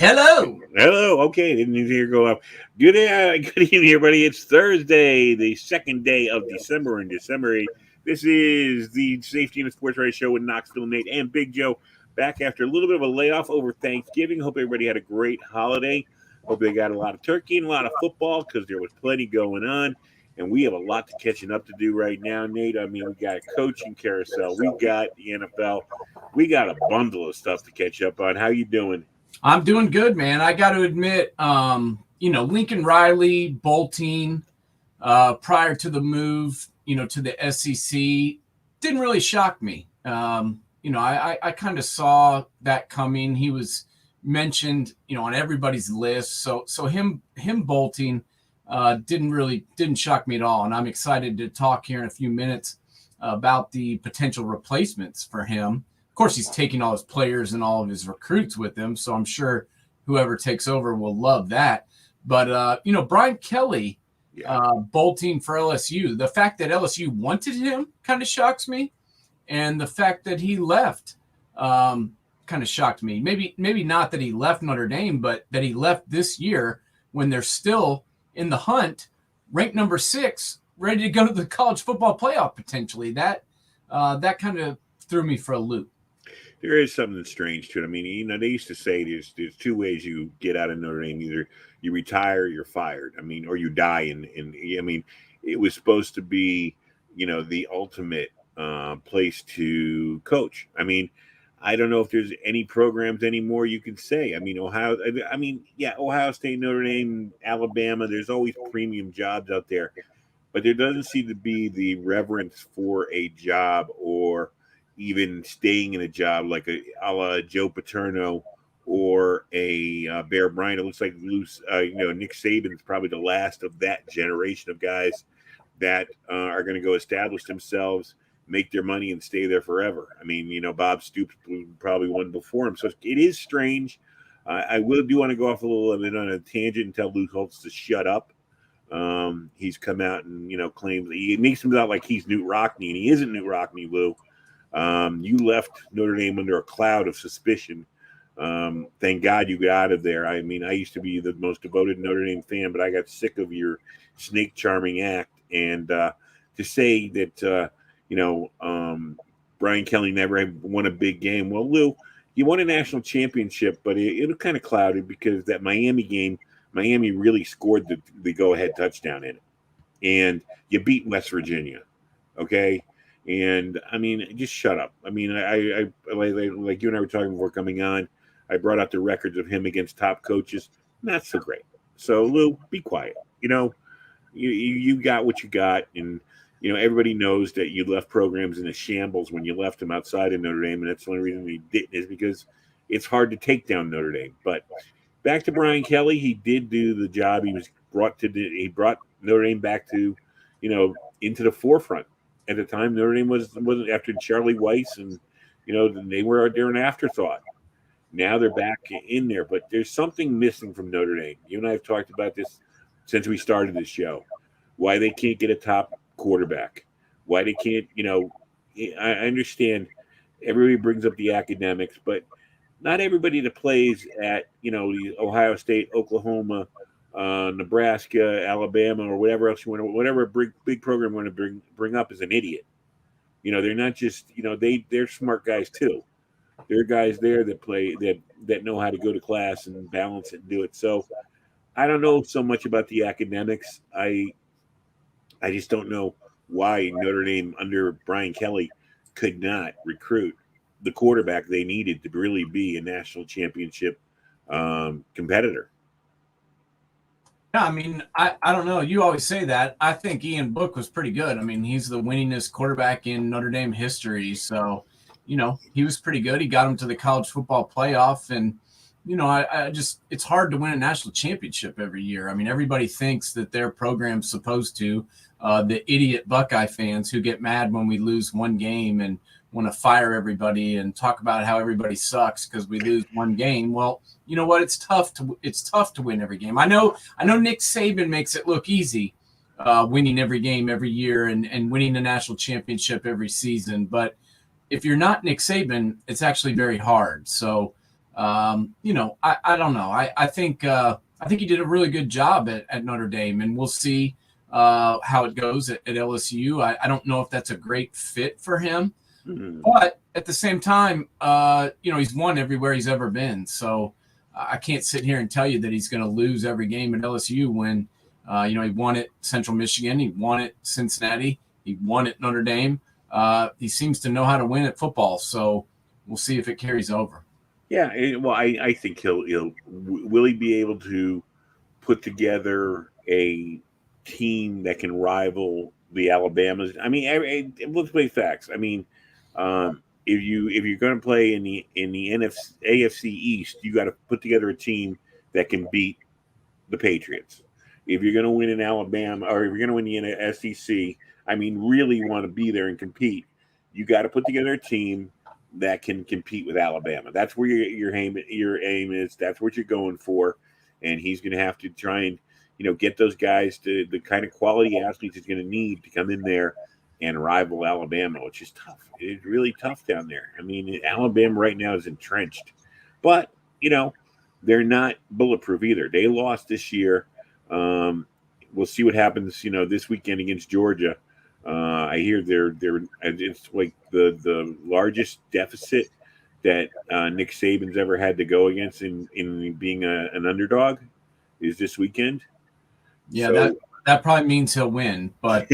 Hello. Hello. Okay, didn't need to hear go up. Good evening, everybody. It's Thursday, the second day of December, and December 8th. This is the Safety and Sportswriter show with Knoxville, Nate, and Big Joe. Back after a little bit of a layoff over Thanksgiving. Hope everybody had a great holiday. Hope they got a lot of turkey and a lot of football because there was plenty going on. And we have a lot to catching up to do right now, Nate. I mean, we got a coaching carousel. We got the NFL. We got a bundle of stuff to catch up on. How you doing? I'm doing good, man. I got to admit, Lincoln Riley bolting prior to the move, to the SEC didn't really shock me. I kind of saw that coming. He was mentioned, on everybody's list. So him bolting didn't shock me at all. And I'm excited to talk here in a few minutes about the potential replacements for him. Of course, he's taking all his players and all of his recruits with him, so I'm sure whoever takes over will love that. But, Brian Kelly bolting for LSU, the fact that LSU wanted him kind of shocks me, and the fact that he left kind of shocked me. Maybe not that he left Notre Dame, but that he left this year when they're still in the hunt, ranked number 6, ready to go to the college football playoff potentially. That kind of threw me for a loop. There is something strange to it. I mean, they used to say there's two ways you get out of Notre Dame: either you retire, or you're fired. I mean, or you die. And I mean, it was supposed to be, the ultimate place to coach. I mean, I don't know if there's any programs anymore you can say. I mean, Ohio State, Notre Dame, Alabama. There's always premium jobs out there, but there doesn't seem to be the reverence for a job or even staying in a job like a la Joe Paterno or a Bear Bryant. It looks like Nick Saban's probably the last of that generation of guys that are going to go establish themselves, make their money, and stay there forever. I mean, Bob Stoops probably one before him. So it is strange. I do want to go off a little bit on a tangent and tell Lou Holtz to shut up. He's come out and, claims he makes him out like he's Newt Rockne, and he isn't Newt Rockne, Lou. You left Notre Dame under a cloud of suspicion. Thank God you got out of there. I mean, I used to be the most devoted Notre Dame fan, but I got sick of your snake charming act. And to say that, Brian Kelly never won a big game. Well, Lou, you won a national championship, but it was kind of clouded because that Miami game, Miami really scored the go-ahead touchdown in it. And you beat West Virginia, okay? And I mean, just shut up. I mean, I like you and I were talking before coming on. I brought out the records of him against top coaches. Not so great. So Lou, be quiet. You got what you got, and everybody knows that you left programs in a shambles when you left them outside of Notre Dame, and that's the only reason he didn't is because it's hard to take down Notre Dame. But back to Brian Kelly, he did do the job. He brought Notre Dame back to, into the forefront. At the time, Notre Dame wasn't after Charlie Weiss, and they're an afterthought. Now they're back in there, but there's something missing from Notre Dame. You and I have talked about this since we started this show. Why they can't get a top quarterback? Why they can't? I understand everybody brings up the academics, but not everybody that plays at Ohio State, Oklahoma, Nebraska, Alabama, or whatever else you want to, whatever big program you want to bring up is an idiot. They're not just, they're smart guys too. There are guys there that play that know how to go to class and balance it and do it. So I don't know so much about the academics. I just don't know why Notre Dame under Brian Kelly could not recruit the quarterback they needed to really be a national championship competitor. Yeah, I mean, I don't know. You always say that. I think Ian Book was pretty good. I mean, he's the winningest quarterback in Notre Dame history. So, he was pretty good. He got him to the college football playoff. And, it's hard to win a national championship every year. I mean, everybody thinks that their program's supposed to. The idiot Buckeye fans who get mad when we lose one game and want to fire everybody and talk about how everybody sucks because we lose one game. Well, you know what? It's tough to win every game. I know Nick Saban makes it look easy, winning every game every year and winning the national championship every season. But if you're not Nick Saban, it's actually very hard. So I don't know. I think he did a really good job at Notre Dame, and we'll see how it goes at LSU. I don't know if that's a great fit for him, but at the same time, he's won everywhere he's ever been. So I can't sit here and tell you that he's going to lose every game at LSU when, he won at Central Michigan, he won at Cincinnati, he won at Notre Dame. He seems to know how to win at football. So we'll see if it carries over. Yeah, well, I think will he be able to put together a team that can rival the Alabamas? I mean, let's play facts. I mean, if you're going to play in the AFC East, you got to put together a team that can beat the Patriots. If you're going to win in Alabama, or if you're going to win the SEC, I mean, really want to be there and compete, you got to put together a team that can compete with Alabama. That's where your aim is. That's what you're going for, and he's going to have to try and get those guys to the kind of quality athletes he's going to need to come in there and rival Alabama, which is tough. It's really tough down there. I mean, Alabama right now is entrenched, but they're not bulletproof either. They lost this year. We'll see what happens, this weekend against Georgia. I hear it's like the largest deficit that Nick Saban's ever had to go against in being an underdog is this weekend. Yeah, so, that probably means he'll win, but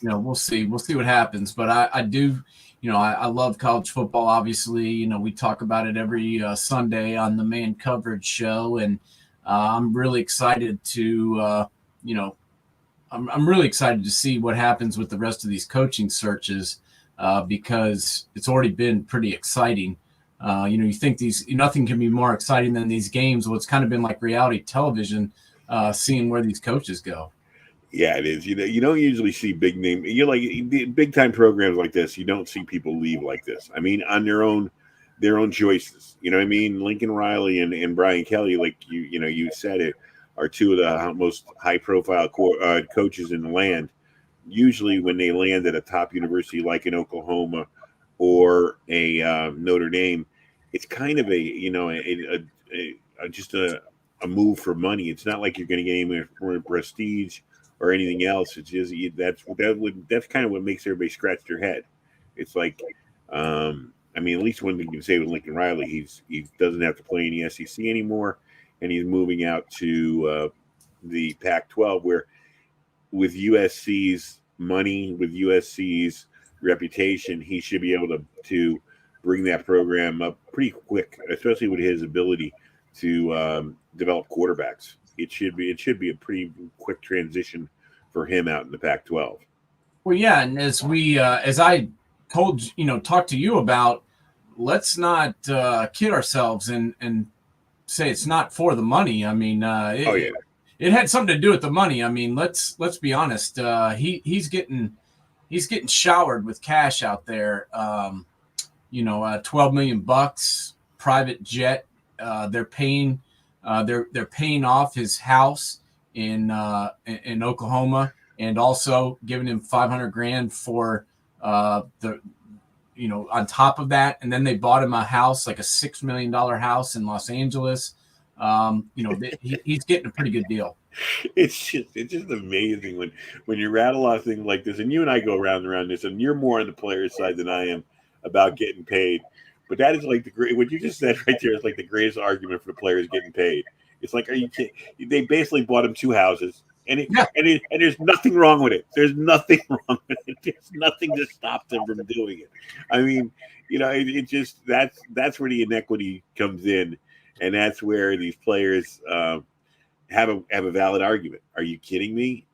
we'll see. We'll see what happens. But I do, I love college football. Obviously, we talk about it every Sunday on the Man Coverage Show, and I'm really excited to, I'm really excited to see what happens with the rest of these coaching searches because it's already been pretty exciting. You think nothing can be more exciting than these games. Well, it's kind of been like reality television, seeing where these coaches go. Yeah, it is. You don't usually see big name. Big time programs like this. You don't see people leave like this. I mean, on their own choices. You know what I mean? Lincoln Riley and Brian Kelly, like you said it, are two of the most high-profile coaches in the land. Usually, when they land at a top university like in Oklahoma or a Notre Dame, it's kind of just a move for money. It's not like you're going to get any more prestige or anything else. It's just that's kind of what makes everybody scratch their head. It's like, I mean, at least one thing you can say with Lincoln Riley, he doesn't have to play in the SEC anymore. And he's moving out to the Pac-12, where with USC's money, with USC's reputation, he should be able to bring that program up pretty quick, especially with his ability to develop quarterbacks. It should be a pretty quick transition for him out in the Pac-12. Well, yeah, and as I talked to you about, let's not kid ourselves and say it's not for the money. I mean, it had something to do with the money. I mean, let's be honest. He's getting showered with cash out there. $12 million, private jet. They're paying off his house in Oklahoma, and also giving him $500,000 for on top of that. And then they bought him a house, like a $6 million house in Los Angeles. He's getting a pretty good deal. It's just amazing when you rattle off things like this, and you and I go around this, and you're more on the player's side than I am about getting paid. But that is like what you just said right there is like the greatest argument for the players getting paid. It's like, are you kidding? They basically bought him two houses. And there's nothing wrong with it. There's nothing wrong with it. There's nothing to stop them from doing it. I mean, it just that's where the inequity comes in, and that's where these players have a valid argument. Are you kidding me?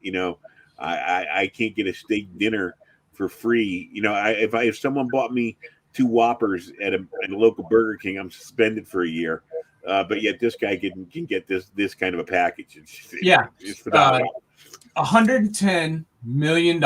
I can't get a steak dinner for free. If someone bought me two Whoppers at a local Burger King, I'm suspended for a year. But yet this guy can get this kind of a package. It's phenomenal. $110 million.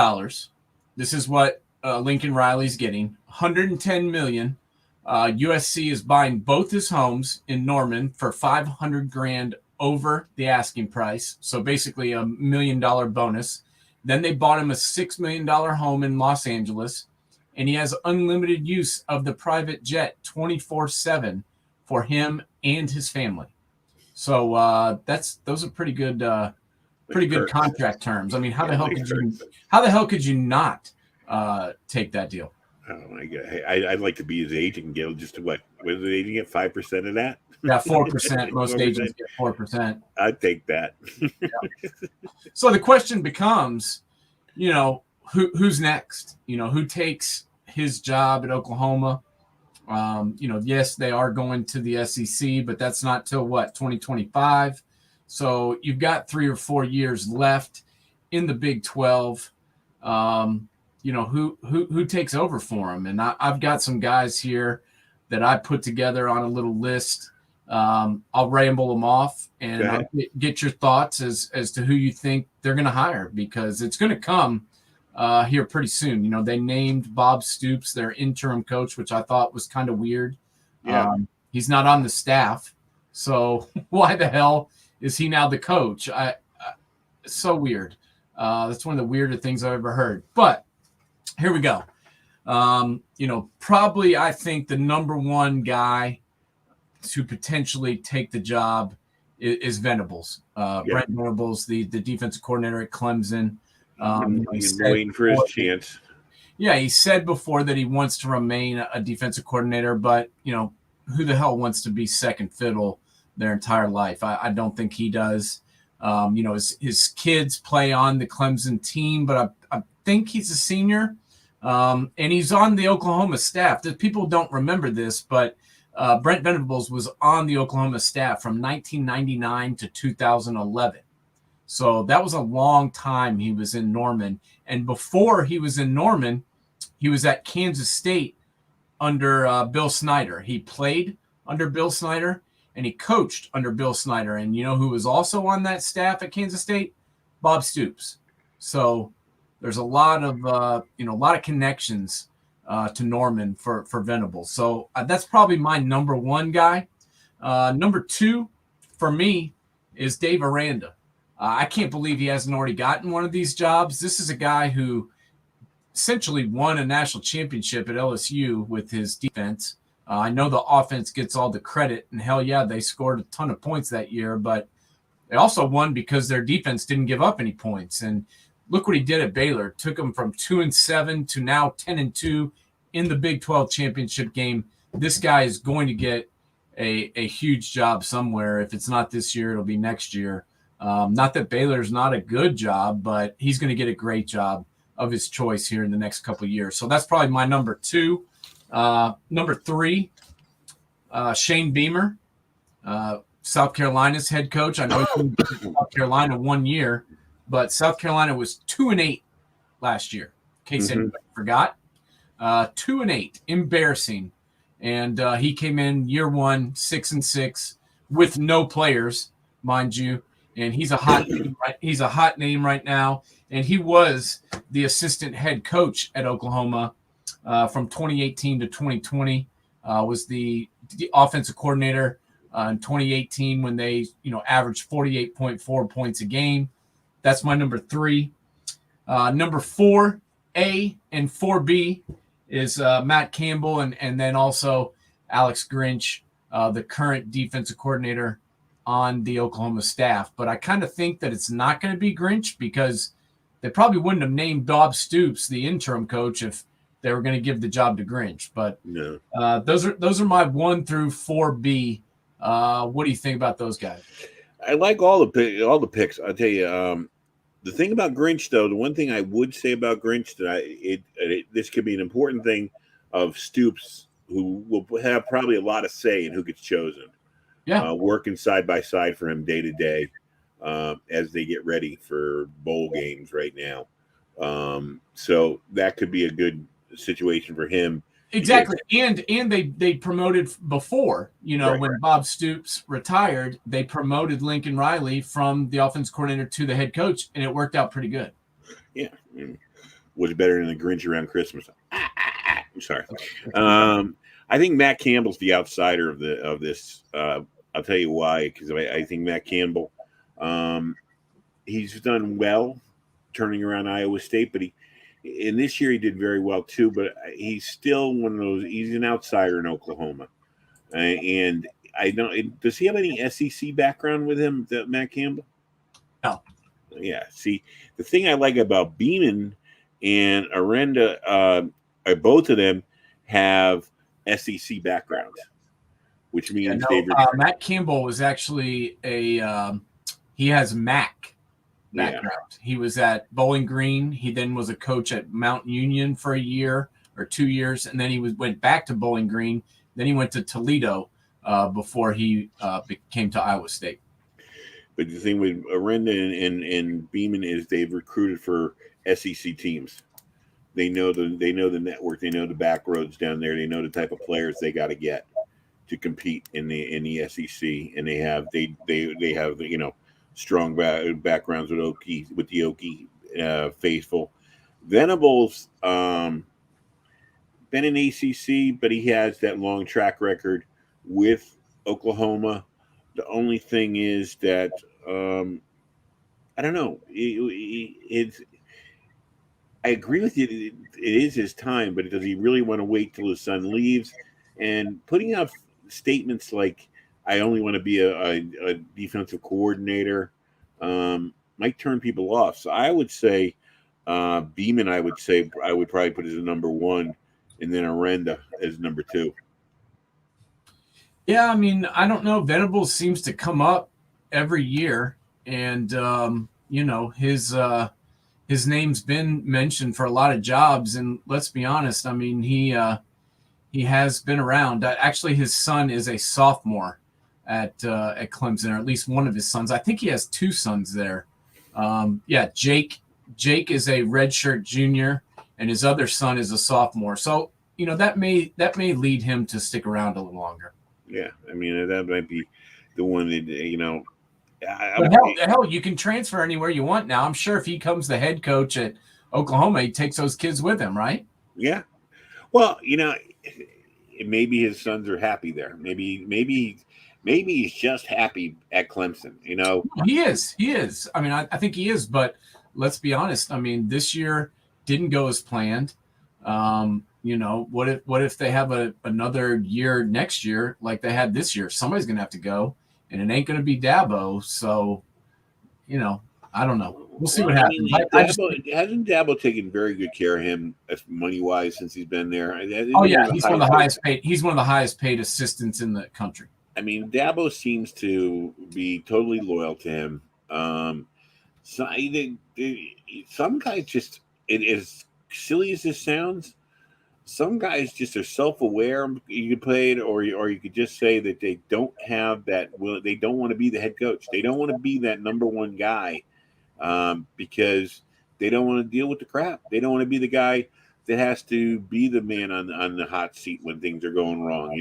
This is what Lincoln Riley's getting. $110 million. USC is buying both his homes in Norman for $500,000 over the asking price. So basically $1 million bonus. Then they bought him a $6 million home in Los Angeles, and he has unlimited use of the private jet 24/7 for him and his family. So those are pretty good contract terms. I mean, how the hell could you not take that deal? Oh my God! I'd like to be his agent and get just what was the agent get 5% of that? Yeah, 4%. Most agents get 4%. I'd take that. Yeah. So the question becomes, who's next? Who takes his job at Oklahoma? Yes, they are going to the SEC, but that's not till 2025. So you've got 3 or 4 years left in the Big 12. Who takes over for him? And I've got some guys here that I put together on a little list. I'll ramble them off and I'll get your thoughts as to who you think they're going to hire, because it's going to come here pretty soon. They named Bob Stoops their interim coach, which I thought was kind of weird. Yeah. He's not on the staff, so why the hell is he now the coach? It's so weird. That's one of the weirder things I've ever heard. But here we go. Probably I think the number one guy to potentially take the job is Venables. Brent Venables, the defensive coordinator at Clemson. He's waiting for his chance. Yeah, he said before that he wants to remain a defensive coordinator, but who the hell wants to be second fiddle their entire life? I don't think he does. His kids play on the Clemson team, but I think he's a senior, and he's on the Oklahoma staff. People don't remember this, but Brent Venables was on the Oklahoma staff from 1999 to 2011. So that was a long time he was in Norman. And before he was in Norman, he was at Kansas State under Bill Snyder. He played under Bill Snyder and he coached under Bill Snyder. And who was also on that staff at Kansas State? Bob Stoops. So there's a lot of connections to Norman for Venables. So that's probably my number one guy. Number two for me is Dave Veranda. I can't believe he hasn't already gotten one of these jobs. This is a guy who essentially won a national championship at LSU with his defense. I know the offense gets all the credit, and hell yeah, they scored a ton of points that year, but they also won because their defense didn't give up any points. And look what he did at Baylor. Took them from 2-7 to now 10-2 in the Big 12 championship game. This guy is going to get a huge job somewhere. If it's not this year, it'll be next year. Not that Baylor's not a good job, but he's going to get a great job of his choice here in the next couple of years. So that's probably my number two. Number three, Shane Beamer, South Carolina's head coach. I know he's been in South Carolina 1 year, but South Carolina was 2-8 last year. In case anybody forgot, 2-8, embarrassing. And he came in year one, 6-6, with no players, mind you. And he's a hot name right now. And he was the assistant head coach at Oklahoma from 2018 to 2020. Was the offensive coordinator in 2018 when they averaged 48.4 points a game. That's my number three. Number 4A and 4B is Matt Campbell and then also Alex Grinch, the current defensive coordinator on the Oklahoma staff. But I kind of think that it's not going to be Grinch because they probably wouldn't have named Bob Stoops the interim coach if they were going to give the job to Grinch. But no. Those are my 1 through 4B. What do you think about those guys? I like all the picks. I'll tell you, the thing about Grinch, though, the one thing I would say about Grinch that this could be an important thing of Stoops, who will have probably a lot of say in who gets chosen. Yeah, working side by side for him day to day as they get ready for bowl games right now. So that could be a good situation for him. Exactly. And they promoted before, when Bob Stoops retired, they promoted Lincoln Riley from the offense coordinator to the head coach, and it worked out pretty good. Yeah. Was better than the Grinch around Christmas. I'm sorry. I think Matt Campbell's the outsider of this. I'll tell you why, because I think Matt Campbell, he's done well turning around Iowa State, but in this year he did very well too, but he's still one of those, he's an outsider in Oklahoma. And I don't. Does he have any SEC background with him, Matt Campbell? No. Yeah. See, the thing I like about Beeman and Veranda, both of them have SEC backgrounds, which means Matt Campbell was actually he has MAC background. Yeah. He was at Bowling Green. He then was a coach at Mount Union for a year or 2 years, and then he went back to Bowling Green. Then he went to Toledo before he came to Iowa State. But the thing with Veranda and Beeman is they've recruited for SEC teams. They know the network. They know the back roads down there. They know the type of players they got to get to compete in the SEC, and they have strong backgrounds with the Okie faithful. Venables been in ACC, but he has that long track record with Oklahoma. The only thing is that I don't know. I agree with you. It is his time, but does he really want to wait till his son leaves? And putting out statements like "I only want to be a defensive coordinator" might turn people off. So I would say Beeman. I would probably put as a number one, and then Veranda as number two. Yeah, I mean, I don't know. Venables seems to come up every year, and his name's been mentioned for a lot of jobs. And let's be honest, I mean, he has been around. Actually, his son is a sophomore at Clemson, or at least one of his sons. I think he has two sons there. Jake is a redshirt junior, and his other son is a sophomore. So that may lead him to stick around a little longer. Yeah, I mean, that might be the one that, hell, you can transfer anywhere you want now. I'm sure if he becomes the head coach at Oklahoma, he takes those kids with him, right? Yeah. Well, maybe his sons are happy there. Maybe he's just happy at Clemson, He is. I mean, I think he is, but let's be honest. I mean, this year didn't go as planned. What if they have another year next year like they had this year? Somebody's going to have to go, and it ain't going to be Dabo. So, I don't know. We'll see what happens. Hasn't Dabo taken very good care of him money-wise since he's been there? He's one of the highest paid. He's one of the highest paid assistants in the country. I mean, Dabo seems to be totally loyal to him. Some guys just, as silly as this sounds, some guys just are self-aware. You could play it, or you could just say that they don't have that. They don't want to be the head coach. They don't want to be that number one guy because they don't want to deal with the crap. They don't want to be the guy that has to be the man on the hot seat when things are going wrong.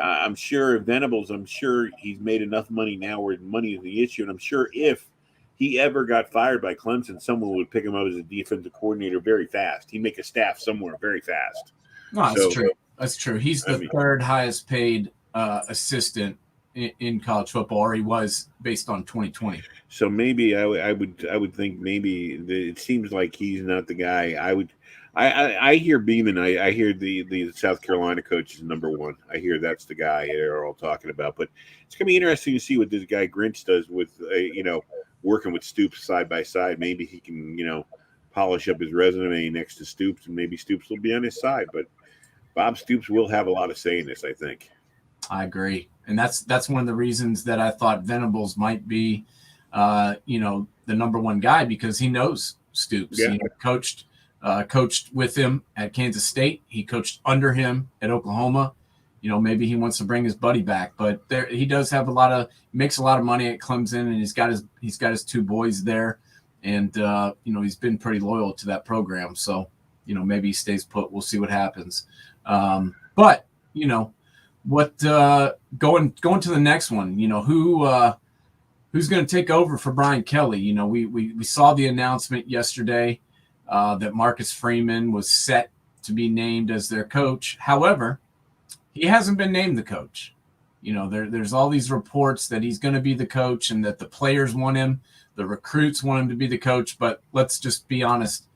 I'm sure Venables. I'm sure he's made enough money now where money is the issue, and I'm sure if he ever got fired by Clemson, someone would pick him up as a defensive coordinator very fast. He'd make a staff somewhere very fast. No, that's true. That's true. He's the third highest paid assistant in college football, or he was based on 2020. So maybe I would think maybe it seems like he's not the guy. I hear Beeman. I hear the South Carolina coach is number one. I hear that's the guy they're all talking about. But it's gonna be interesting to see what this guy Grinch does with working with Stoops side by side. Maybe he can polish up his resume next to Stoops, and maybe Stoops will be on his side. But Bob Stoops will have a lot of say in this, I think. I agree, and that's one of the reasons that I thought Venables might be, the number one guy, because he knows Stoops. Yeah. He coached with him at Kansas State. He coached under him at Oklahoma. Maybe he wants to bring his buddy back, but he does have makes a lot of money at Clemson, and he's got his two boys there, and he's been pretty loyal to that program. So maybe he stays put. We'll see what happens. But what going to the next one? Who's going to take over for Brian Kelly? We saw the announcement yesterday that Marcus Freeman was set to be named as their coach. However, he hasn't been named the coach. There's all these reports that he's going to be the coach and that the players want him, the recruits want him to be the coach. But let's just be honest.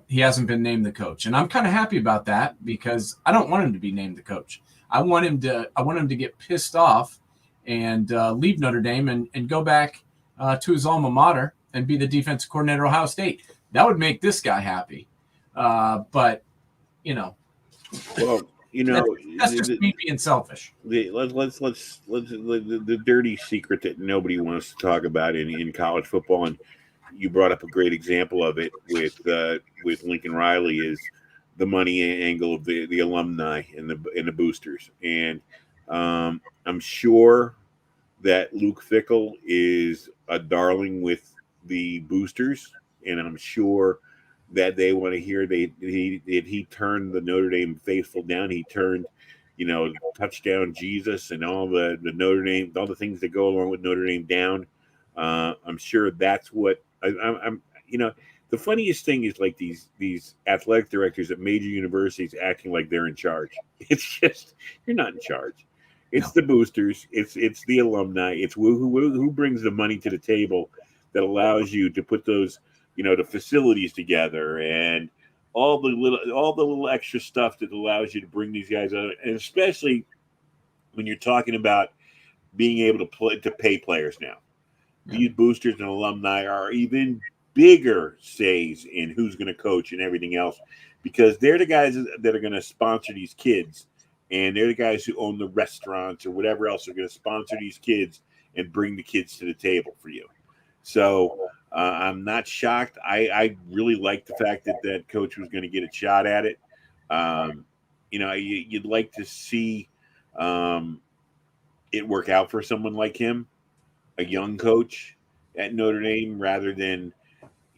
He hasn't been named the coach. And I'm kind of happy about that because I don't want him to be named the coach. I want him to get pissed off and leave Notre Dame and go back to his alma mater and be the defensive coordinator at Ohio State. That would make this guy happy. But well, that's just me being selfish. The dirty secret that nobody wants to talk about in college football, and you brought up a great example of it with Lincoln Riley, is the money angle of the alumni and the boosters. And I'm sure that Luke Fickell is a darling with the boosters, and I'm sure that they want to hear that he turned the Notre Dame faithful down. He turned, touchdown Jesus and all the Notre Dame, all the things that go along with Notre Dame down. I'm sure that's what I'm. The funniest thing is like these athletic directors at major universities acting like they're in charge. It's just, you're not in charge. It's the boosters. It's the alumni. It's who brings the money to the table that allows you to put those, the facilities together and all the little extra stuff that allows you to bring these guys out. And especially when you're talking about being able to pay players now. These boosters and alumni are even bigger says in who's going to coach and everything else, because they're the guys that are going to sponsor these kids, and they're the guys who own the restaurants or whatever else are going to sponsor these kids and bring the kids to the table for you. So I'm not shocked. I really like the fact that coach was going to get a shot at it. You'd like to see it work out for someone like him, a young coach at Notre Dame, rather than,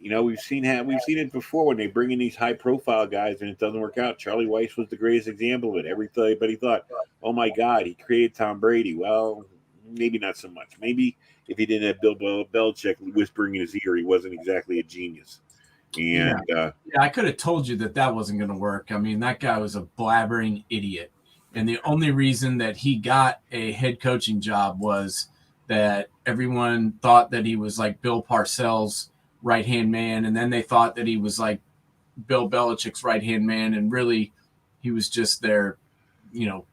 we've seen it before when they bring in these high profile guys and it doesn't work out. Charlie Weiss was the greatest example of it. Everybody thought, oh my God, he created Tom Brady. Well, maybe not so much. Maybe if he didn't have Bill Belichick whispering in his ear, he wasn't exactly a genius. And I could have told you that wasn't going to work. I mean, that guy was a blabbering idiot. And the only reason that he got a head coaching job was that everyone thought that he was like Bill Parcells' right-hand man, and then they thought that he was like Bill Belichick's right-hand man, and really he was just their,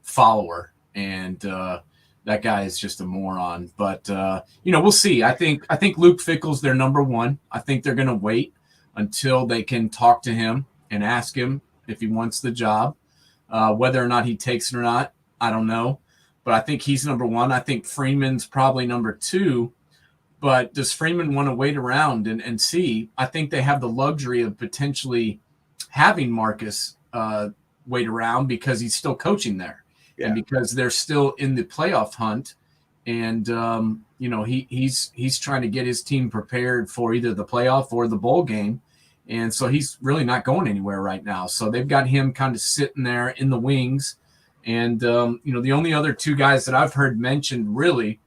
follower. And that guy is just a moron. But we'll see. I think Luke Fickell's their number one. I think they're going to wait until they can talk to him and ask him if he wants the job. Whether or not he takes it or not, I don't know. But I think he's number one. I think Freeman's probably number two. But does Freeman want to wait around and see? I think they have the luxury of potentially having Marcus wait around because he's still coaching there. Yeah. And because they're still in the playoff hunt. And, he's trying to get his team prepared for either the playoff or the bowl game. And so he's really not going anywhere right now. So they've got him kind of sitting there in the wings. And, the only other two guys that I've heard mentioned really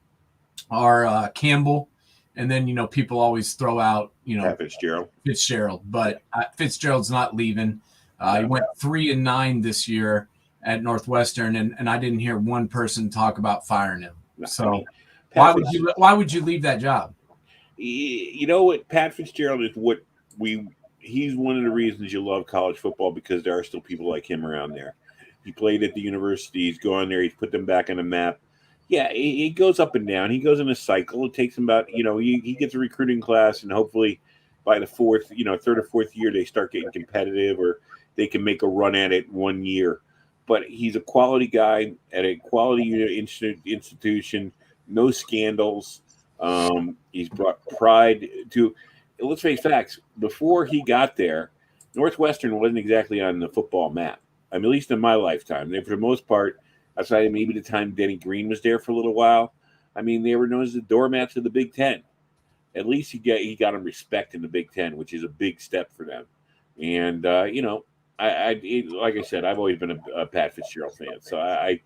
are Campbell. And then, people always throw out, Fitzgerald. But Fitzgerald's not leaving. He went 3-9 this year at Northwestern, and I didn't hear one person talk about firing him. So why would you leave that job? You know what? Pat Fitzgerald is he's one of the reasons you love college football, because there are still people like him around there. He played at the university. He's gone there. He's put them back on the map. Yeah, he goes up and down. He goes in a cycle. It takes him about, he gets a recruiting class, and hopefully by the third or fourth year, they start getting competitive, or they can make a run at it 1 year. But he's a quality guy at a quality institution, no scandals. He's brought pride to, let's face facts, before he got there, Northwestern wasn't exactly on the football map. I mean, at least in my lifetime. They, for the most part, outside of maybe the time Denny Green was there for a little while, I mean, they were known as the doormats of the Big Ten. At least he got them respect in the Big Ten, which is a big step for them. And, like I said, I've always been a Pat Fitzgerald fan. So I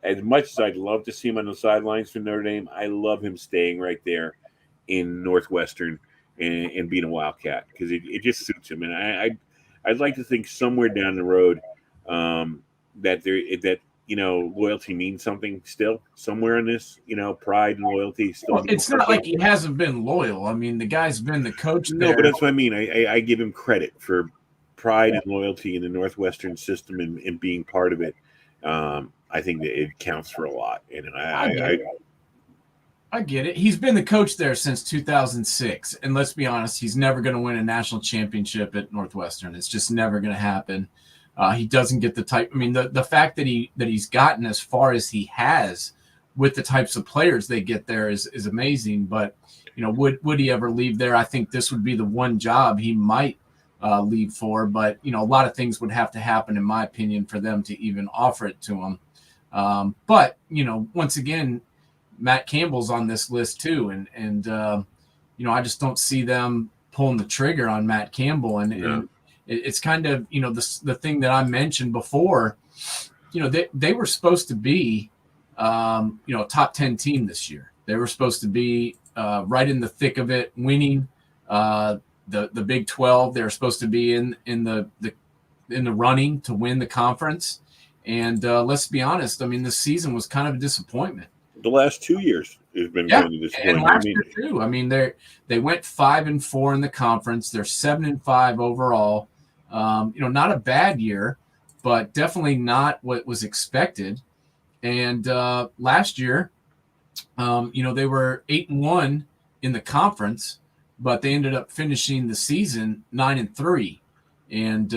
as much as I'd love to see him on the sidelines for Notre Dame, I love him staying right there in Northwestern and being a Wildcat, because it just suits him. And I'd like to think somewhere down the road that loyalty means something still somewhere in this, pride and loyalty. Still, it's not like he hasn't been loyal. I mean, the guy's been the coach there. No, but that's what I mean. I give him credit for pride and loyalty in the Northwestern system and being part of it. I think that it counts for a lot. And I get it. He's been the coach there since 2006. And let's be honest, he's never going to win a national championship at Northwestern. It's just never going to happen. He doesn't get the type. I mean, the fact that he's gotten as far as he has with the types of players they get there is amazing. But, would he ever leave there? I think this would be the one job he might leave for. But, a lot of things would have to happen, in my opinion, for them to even offer it to him. But, once again, Matt Campbell's on this list too. And I just don't see them pulling the trigger on Matt Campbell. And it's kind of, the thing that I mentioned before, they were supposed to be, a top 10 team this year. They were supposed to be right in the thick of it, winning the Big 12. They were supposed to be in the running to win the conference. And let's be honest, I mean, this season was kind of a disappointment. The last 2 years has been kind of disappointing. And last year too. I mean, they went 5-4 in the conference. They're 7-5 overall. Not a bad year, but definitely not what was expected. And last year, they were 8-1 in the conference, but they ended up finishing the season 9-3. And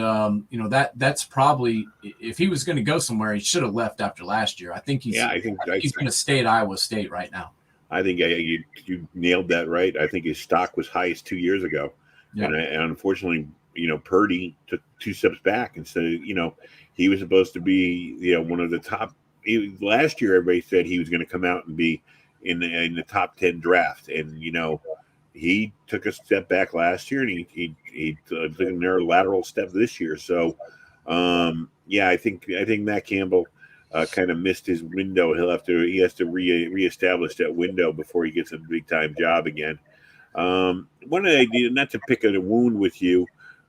that's probably, if he was going to go somewhere, he should have left after last year. I think he's going to stay at Iowa State right now. I think you nailed that right. I think his stock was highest 2 years ago, and unfortunately, Purdy took 2 steps back instead of, he was supposed to be, one of the top. Last year, everybody said he was going to come out and be in the top 10 draft, and he took a step back last year, and he took another lateral step this year. So, I think Matt Campbell kind of missed his window. He has to reestablish that window before he gets a big time job again. One idea, not to pick a wound with you,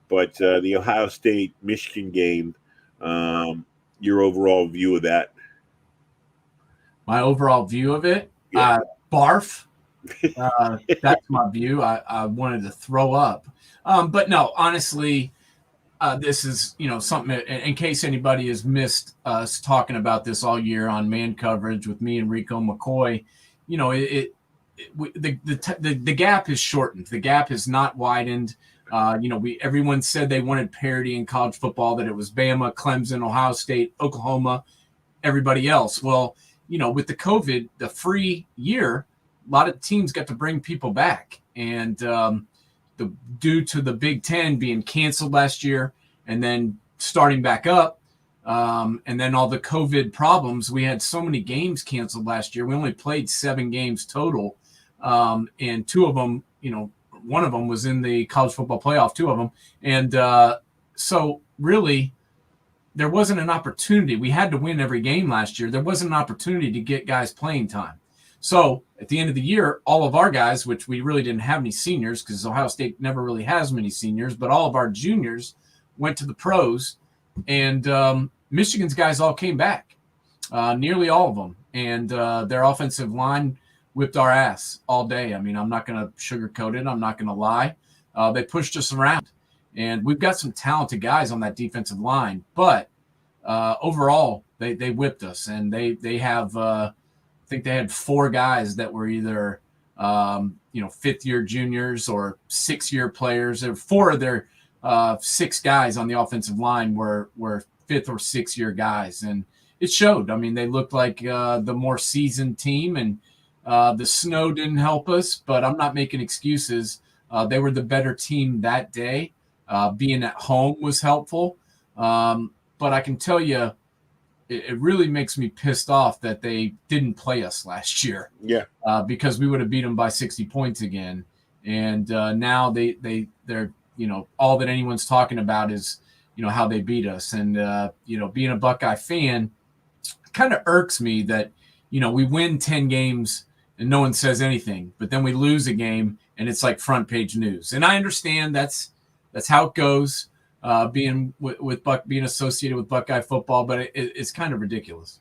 but the Ohio State Michigan game. Your overall view of that? My overall view of it, barf. That's my view. I wanted to throw up. But no, honestly, this is, something in case anybody has missed us talking about this all year on Man Coverage with me and Rico McCoy. The gap is shortened. The gap has not widened. Everyone said they wanted parity in college football, that it was Bama, Clemson, Ohio State, Oklahoma, everybody else. Well, with the COVID, the free year, a lot of teams got to bring people back. And due to the Big Ten being canceled last year and then starting back up, and then all the COVID problems, we had so many games canceled last year. We only played 7 games total. And 2 of them, one of them was in the college football playoff, 2 of them. And so really, there wasn't an opportunity. We had to win every game last year. There wasn't an opportunity to get guys playing time. So at the end of the year, all of our guys, which we really didn't have any seniors because Ohio State never really has many seniors, but all of our juniors went to the pros, and Michigan's guys all came back, nearly all of them. And their offensive line whipped our ass all day. I mean, I'm not going to sugarcoat it. I'm not going to lie. They pushed us around. And we've got some talented guys on that defensive line. But overall, they whipped us. And they have I think they had 4 guys that were either, 5th-year juniors or 6-year players. 4 of their 6 guys on the offensive line were 5th or 6-year guys. And it showed. I mean, they looked like the more seasoned team. And the snow didn't help us. But I'm not making excuses. They were the better team that day. Being at home was helpful. But I can tell you, it really makes me pissed off that they didn't play us last year. Yeah. Because we would have beat them by 60 points again. And now they're, all that anyone's talking about is, how they beat us. And, being a Buckeye fan, it kind of irks me that, we win 10 games and no one says anything, but then we lose a game and it's like front page news. And I understand that's how it goes, being being associated with Buckeye football, but it's kind of ridiculous.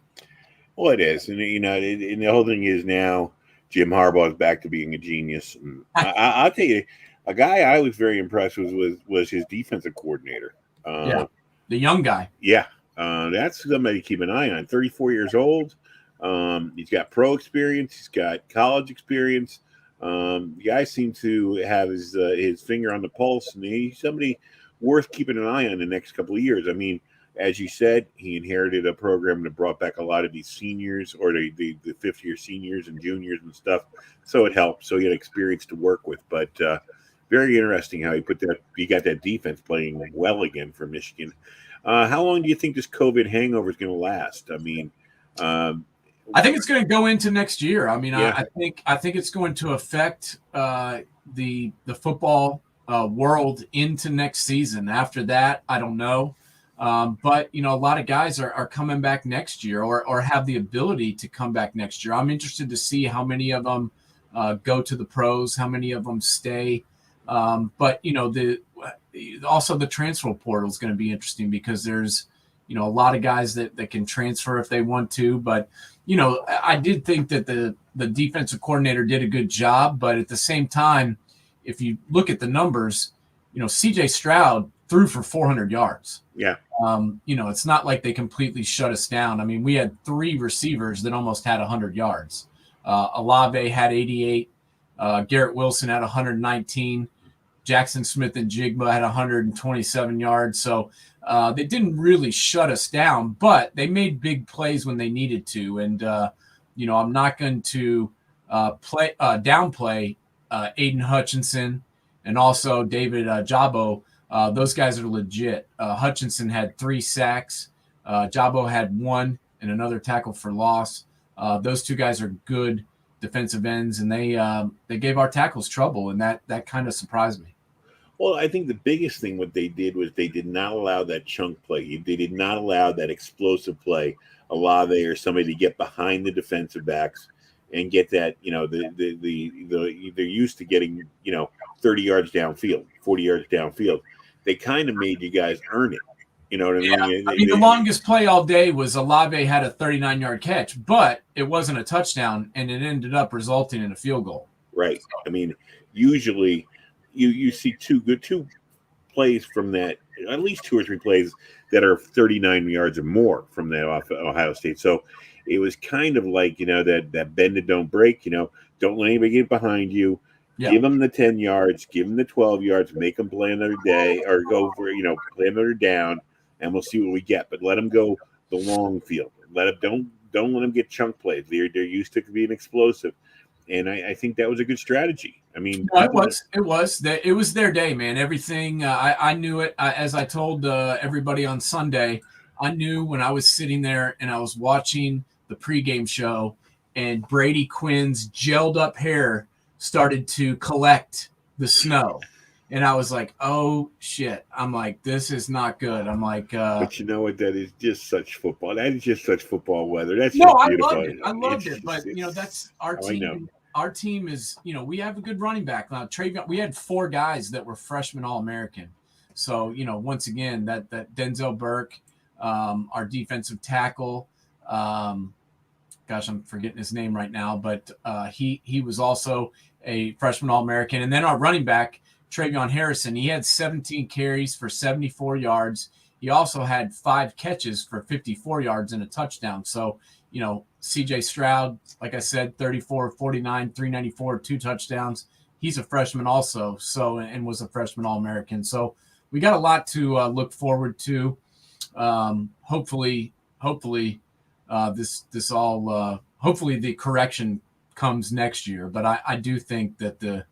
Well, it is, and and the whole thing is now Jim Harbaugh is back to being a genius. And I'll tell you, a guy I was very impressed with was his defensive coordinator. The young guy. Yeah, That's somebody to keep an eye on. 34 years old. He's got pro experience. He's got college experience. The guy seems to have his finger on the pulse, and he's somebody worth keeping an eye on the next couple of years. I mean, as you said, he inherited a program that brought back a lot of these seniors or the fifth-year seniors and juniors and stuff, so it helped. So he had experience to work with, but very interesting how he got that defense playing well again for Michigan. How long do you think this COVID hangover is going to last? I mean, I think it's going to go into next year. I mean, yeah. I think it's going to affect the football world into next season. After that, I don't know. But, a lot of guys are coming back next year or have the ability to come back next year. I'm interested to see how many of them go to the pros, how many of them stay. But, also the transfer portal is going to be interesting because there's, a lot of guys that can transfer if they want to. But, I did think that the defensive coordinator did a good job. But at the same time, if you look at the numbers, CJ Stroud threw for 400 yards. Yeah. It's not like they completely shut us down. I mean, we had 3 receivers that almost had 100 yards. Olave had 88. Garrett Wilson had 119. Jackson Smith and Jigba had 127 yards. So they didn't really shut us down, but they made big plays when they needed to. And, I'm not going to downplay Aiden Hutchinson and also David Jabo. Those guys are legit. Hutchinson had 3 sacks. Jabo had 1 and another tackle for loss. Those 2 guys are good defensive ends, and they gave our tackles trouble, and that kind of surprised me. Well, I think the biggest thing what they did was they did not allow that chunk play. They did not allow that explosive play, Olave or somebody to get behind the defensive backs and get that, they're used to getting, 30 yards downfield, 40 yards downfield. They kind of made you guys earn it. You know what I mean? Yeah. The longest play all day was Olave had a 39-yard catch, but it wasn't a touchdown, and it ended up resulting in a field goal. Right. I mean, usually you see two plays from that, at least 2 or 3 plays that are 39 yards or more from that off Ohio State. So it was kind of like, that bend and don't break, don't let anybody get behind you. Yeah. Give them the 10 yards, give them the 12 yards, make them play another day or go for, play another down, and we'll see what we get. But let them go the long field. Don't let them get chunk plays. They're used to being explosive. And I think that was a good strategy. I mean, no, it was their day, man. Everything I knew it. As I told everybody on Sunday, I knew when I was sitting there and I was watching the pregame show, and Brady Quinn's gelled up hair started to collect the snow, and I was like, "Oh shit!" I'm like, "This is not good." I'm like, but you know what? That is just such football. That is just such football weather. That's no, just beautiful. I loved it. But that's our team. Our team is, we have a good running back now. Travion, we had 4 guys that were freshman All-American. So, once again, that Denzel Burke, our defensive tackle, I'm forgetting his name right now, but he was also a freshman All-American. And then our running back, Travion Harrison, he had 17 carries for 74 yards. He also had 5 catches for 54 yards and a touchdown. So, CJ Stroud, like I said, 34, 49, 394, 2 touchdowns. He's a freshman also, and was a freshman All-American. So we got a lot to look forward to. Hopefully this all hopefully the correction comes next year. But I do think that the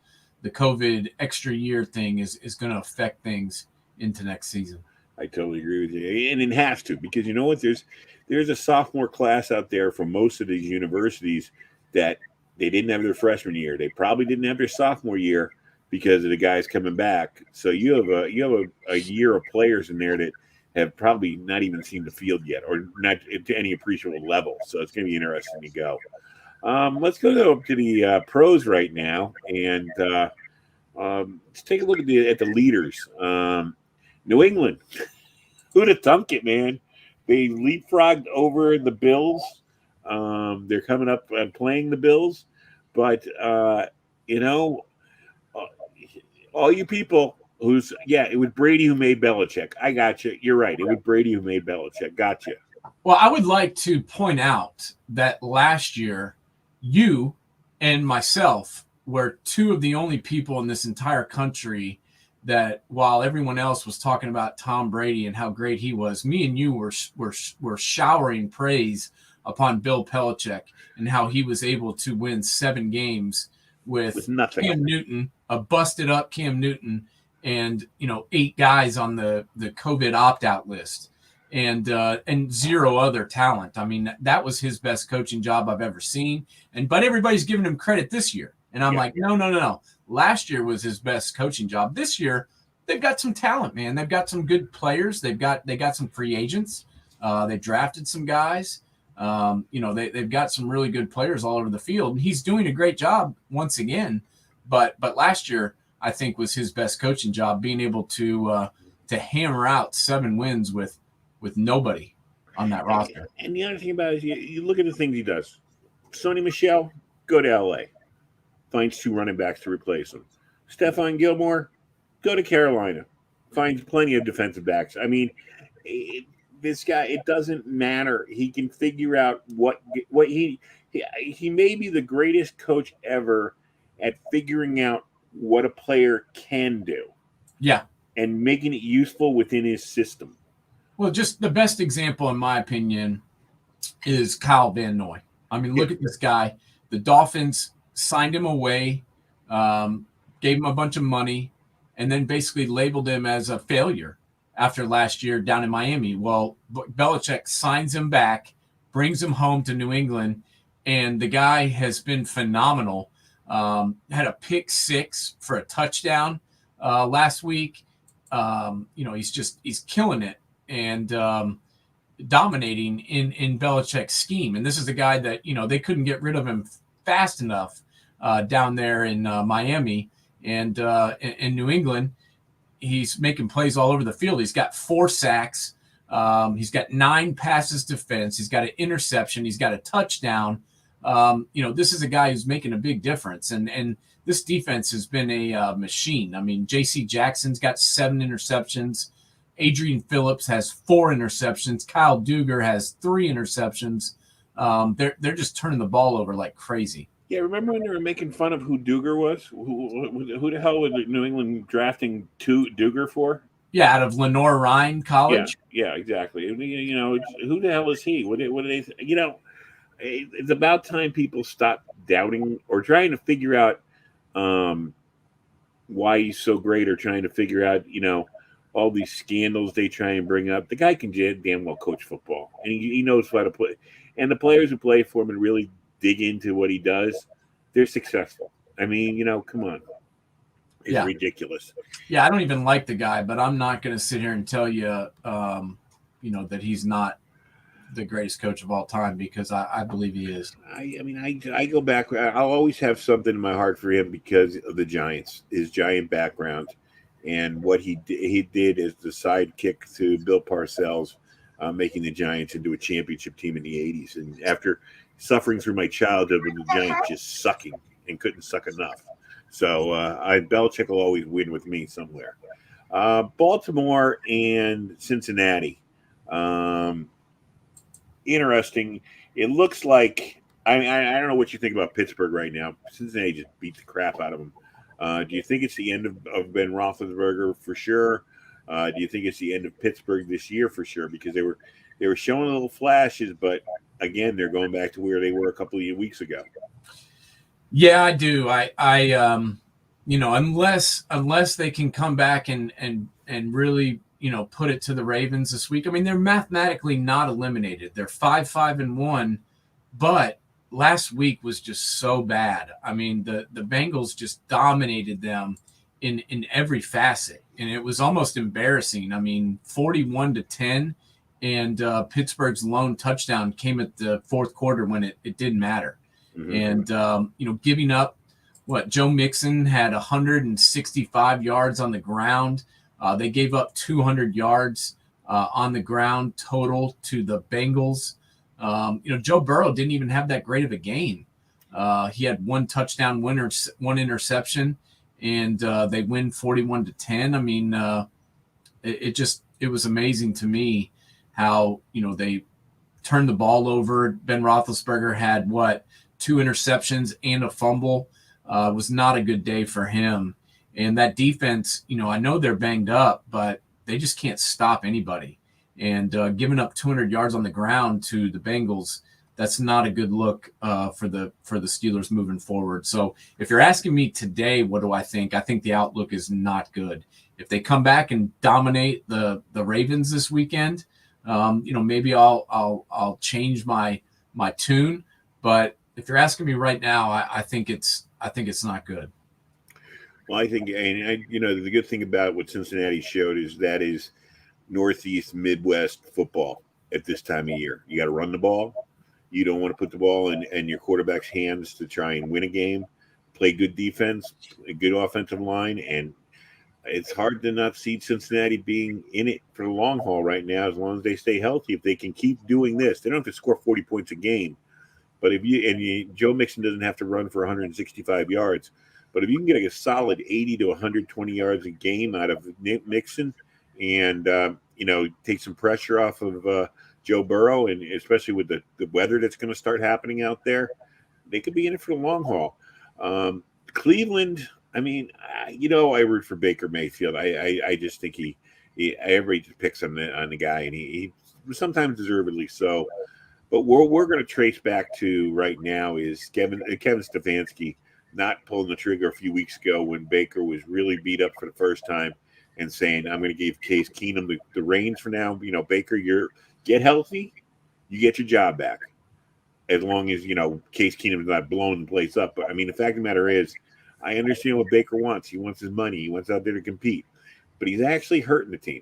COVID extra year thing is going to affect things into next season. I totally agree with you. And it has to, because you know what? There's a sophomore class out there for most of these universities that they didn't have their freshman year. They probably didn't have their sophomore year because of the guys coming back. So you have a year of players in there that have probably not even seen the field yet, or not to any appreciable level. So it's going to be interesting to go. Let's go to the pros right now, and let's take a look at the leaders. New England, who'd have thunk it, man? They leapfrogged over the Bills. They're coming up and playing the Bills, but all you people It was Brady who made Belichick. I got you. You're right. It was Brady who made Belichick. Gotcha. Well, I would like to point out that last year, you and myself were two of the only people in this entire country that, while everyone else was talking about Tom Brady and how great he was, me and you were showering praise upon Bill Belichick and how he was able to win 7 games with nothing. Cam Newton, a busted up Cam Newton, and 8 guys on the COVID opt-out list, and 0 other talent. I mean, that was his best coaching job I've ever seen. But everybody's giving him credit this year, and I'm like, no. Last year was his best coaching job. This year, they've got some talent, man. They've got some good players. They got some free agents. They drafted some guys. They've got some really good players all over the field, and he's doing a great job once again. But last year, I think, was his best coaching job, being able to hammer out 7 wins with nobody on that roster. And the other thing about it is you look at the things he does. Sonny Michel, go to L.A., finds 2 running backs to replace him. Stephon Gilmore, go to Carolina, finds plenty of defensive backs. I mean, this guy, it doesn't matter. He can figure out what he may be the greatest coach ever at figuring out what a player can do. Yeah. And making it useful within his system. Well, just the best example, in my opinion, is Kyle Van Noy. I mean, look at this guy. The Dolphins signed him away, gave him a bunch of money, and then basically labeled him as a failure after last year down in Miami. Well, Belichick signs him back, brings him home to New England, and the guy has been phenomenal. Had a pick 6 for a touchdown last week. He's killing it and dominating in Belichick's scheme. And this is a guy that, they couldn't get rid of him fast enough down there in Miami and in New England. He's making plays all over the field. He's got 4 sacks. He's got 9 passes defense. He's got an interception. He's got a touchdown. This is a guy who's making a big difference. And this defense has been a machine. I mean, J.C. Jackson's got 7 interceptions. Adrian Phillips has 4 interceptions. Kyle Duggar has 3 interceptions. They're just turning the ball over like crazy. Yeah, remember when they were making fun of who Duggar was? Who the hell was New England drafting Duggar for? Yeah, out of Lenore Ryan College. Yeah, exactly. Who the hell is he? What do they? It's about time people stop doubting or trying to figure out why he's so great, or trying to figure out all these scandals they try and bring up. The guy can damn well coach football, and he knows how to play. And the players who play for him and really dig into what he does, they're successful. I mean, come on. It's ridiculous. Yeah, I don't even like the guy, but I'm not going to sit here and tell you, that he's not the greatest coach of all time, because I believe he is. I go back. I'll always have something in my heart for him because of the Giants, his Giant background, and what he did as the sidekick to Bill Parcells, making the Giants into a championship team in the 80s. And after suffering through my childhood with the Giants just sucking and couldn't suck enough. So Belichick will always win with me somewhere. Baltimore and Cincinnati. Interesting. It looks like I don't know what you think about Pittsburgh right now. Cincinnati just beat the crap out of them. Do you think it's the end of Ben Roethlisberger for sure? Do you think it's the end of Pittsburgh this year for sure? Because they were showing little flashes, but again, they're going back to where they were a couple of weeks ago. Yeah, I do. Unless they can come back and really, put it to the Ravens this week. I mean, they're mathematically not eliminated. They're 5-1, but last week was just so bad. I mean, the Bengals just dominated them in every facet, and it was almost embarrassing. I mean, 41-10, and Pittsburgh's lone touchdown came at the fourth quarter when it didn't matter. Mm-hmm. And, giving up Joe Mixon had 165 yards on the ground. They gave up 200 yards on the ground total to the Bengals. Joe Burrow didn't even have that great of a game. He had 1 touchdown, 1 interception. and they win 41-10. I mean, it was amazing to me how, they turned the ball over. Ben Roethlisberger had two interceptions and a fumble. Was not a good day for him. And that defense, I know they're banged up, but they just can't stop anybody. And giving up 200 yards on the ground to the Bengals, that's not a good look for the Steelers moving forward. So if you're asking me today, what do I think? I think the outlook is not good. If they come back and dominate the Ravens this weekend, maybe I'll change my tune. But if you're asking me right now, I think it's not good. Well, I think, the good thing about what Cincinnati showed is that is Northeast Midwest football at this time of year. You got to run the ball. You don't want to put the ball in your quarterback's hands to try and win a game. Play good defense, a good offensive line, and it's hard to not see Cincinnati being in it for the long haul right now as long as they stay healthy. If they can keep doing this, they don't have to score 40 points a game. But Joe Mixon doesn't have to run for 165 yards. But if you can get a solid 80 to 120 yards a game out of Mixon and, take some pressure off of Joe Burrow, and especially with the weather that's going to start happening out there, they could be in it for the long haul. Cleveland, I root for Baker Mayfield. I just think everybody just picks on the guy, and he sometimes deservedly so. But we're going to trace back to right now is Kevin Stefanski not pulling the trigger a few weeks ago when Baker was really beat up for the first time and saying, I'm going to give Case Keenum the reins for now. Baker, get healthy, you get your job back. As long as, Case Keenum's not blowing the place up. But, the fact of the matter is, I understand what Baker wants. He wants his money. He wants out there to compete. But he's actually hurting the team.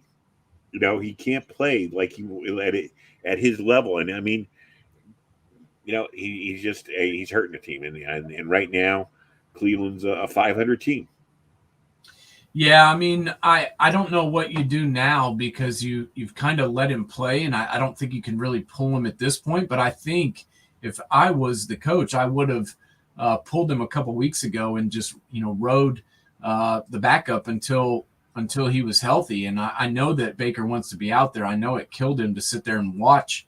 He can't play like he at his level. And, he's hurting the team. And right now, Cleveland's a 500 team. Yeah, I don't know what you do now because you've kind of let him play, and I don't think you can really pull him at this point. But I think if I was the coach, I would have pulled him a couple weeks ago and just rode the backup until he was healthy. And I know that Baker wants to be out there. I know it killed him to sit there and watch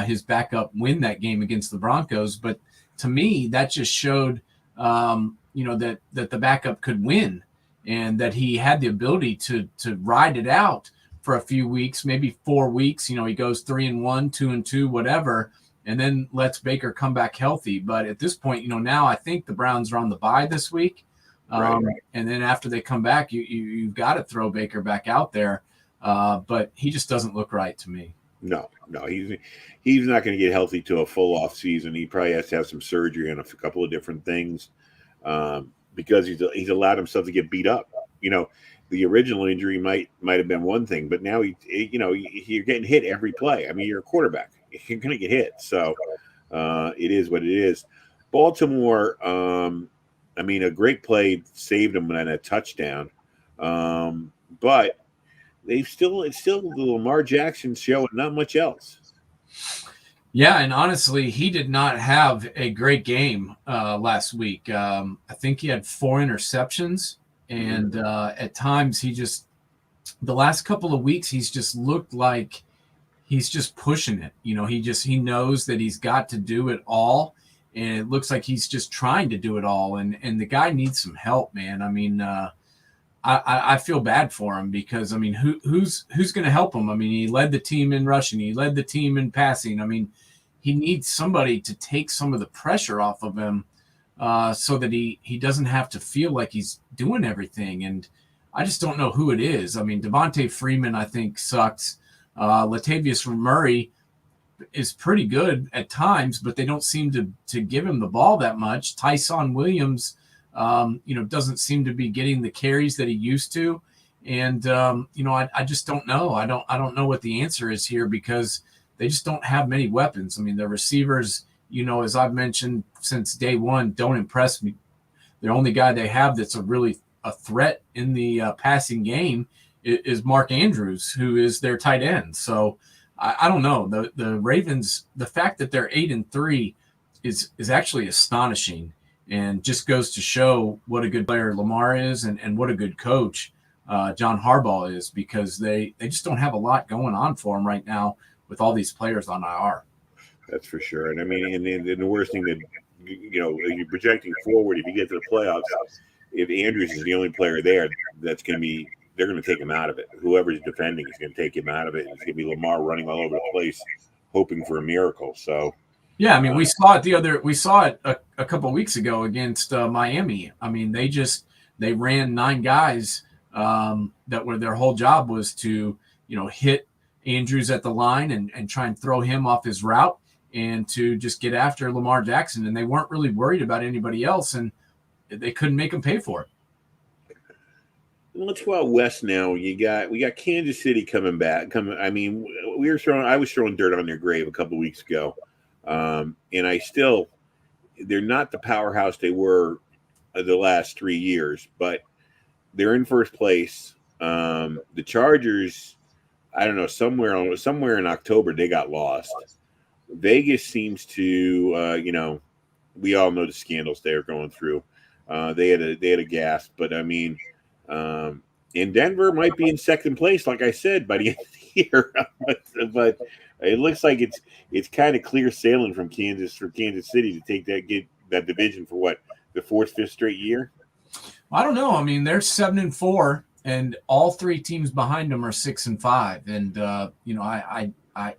his backup win that game against the Broncos. But to me, that just showed that the backup could win and that he had the ability to ride it out for a few weeks, maybe 4 weeks. He goes 3-1, 2-2, whatever, and then lets Baker come back healthy. But at this point, now I think the Browns are on the bye this week. Right. And then after they come back, you've got to throw Baker back out there. But he just doesn't look right to me. No, he's not going to get healthy to a full off season. He probably has to have some surgery on a couple of different things because he's allowed himself to get beat up. The original injury might have been one thing, but now you're getting hit every play. You're a quarterback. You're going to get hit. So it is what it is. Baltimore, a great play saved them on a touchdown. But it's still the Lamar Jackson show and not much else. Yeah, and honestly, he did not have a great game last week. I think he had 4 interceptions, and at times the last couple of weeks, he's just looked like he's just pushing it. He knows that he's got to do it all, and it looks like he's just trying to do it all. And the guy needs some help, man. I feel bad for him because who's going to help him? He led the team in rushing, he led the team in passing. He needs somebody to take some of the pressure off of him so that he doesn't have to feel like he's doing everything. And I just don't know who it is. Devontae Freeman, I think, sucks. Latavius Murray is pretty good at times, but they don't seem to give him the ball that much. Tyson Williams, doesn't seem to be getting the carries that he used to. And, I just don't know. I don't know what the answer is here because they just don't have many weapons. The receivers, as I've mentioned since day one, don't impress me. The only guy they have that's a threat in the passing game is Mark Andrews, who is their tight end. So I don't know. The Ravens, the fact that they're 8-3 is actually astonishing. and just goes to show what a good player Lamar is and what a good coach John Harbaugh is, because they just don't have a lot going on for him right now with all these players on IR. That's for sure. And I mean, and the worst thing that, you're projecting forward, if you get to the playoffs, if Andrews is the only player there, they're going to take him out of it. Whoever's defending is going to take him out of it. It's going to be Lamar running all over the place, hoping for a miracle. So, yeah, I mean, we saw it a couple of weeks ago against Miami. I mean, they ran 9 guys that were their whole job was to, hit Andrews at the line and try and throw him off his route and to just get after Lamar Jackson. And they weren't really worried about anybody else, and they couldn't make him pay for it. Let's go out west now. We got Kansas City coming back. I mean, I was throwing dirt on their grave a couple of weeks ago, and they're not the powerhouse they were the last 3 years, but they're in first place. The Chargers, I don't know, somewhere in October they got lost. Vegas seems to, we all know the scandals they're going through. They had a gasp, but I mean, and Denver might be in second place, like I said, by the end of the year. but it looks like it's kind of clear sailing for Kansas City to get that division for what, the 4th, 5th straight year. I don't know. I mean, they're 7-4, and all 3 teams behind them are 6-5, and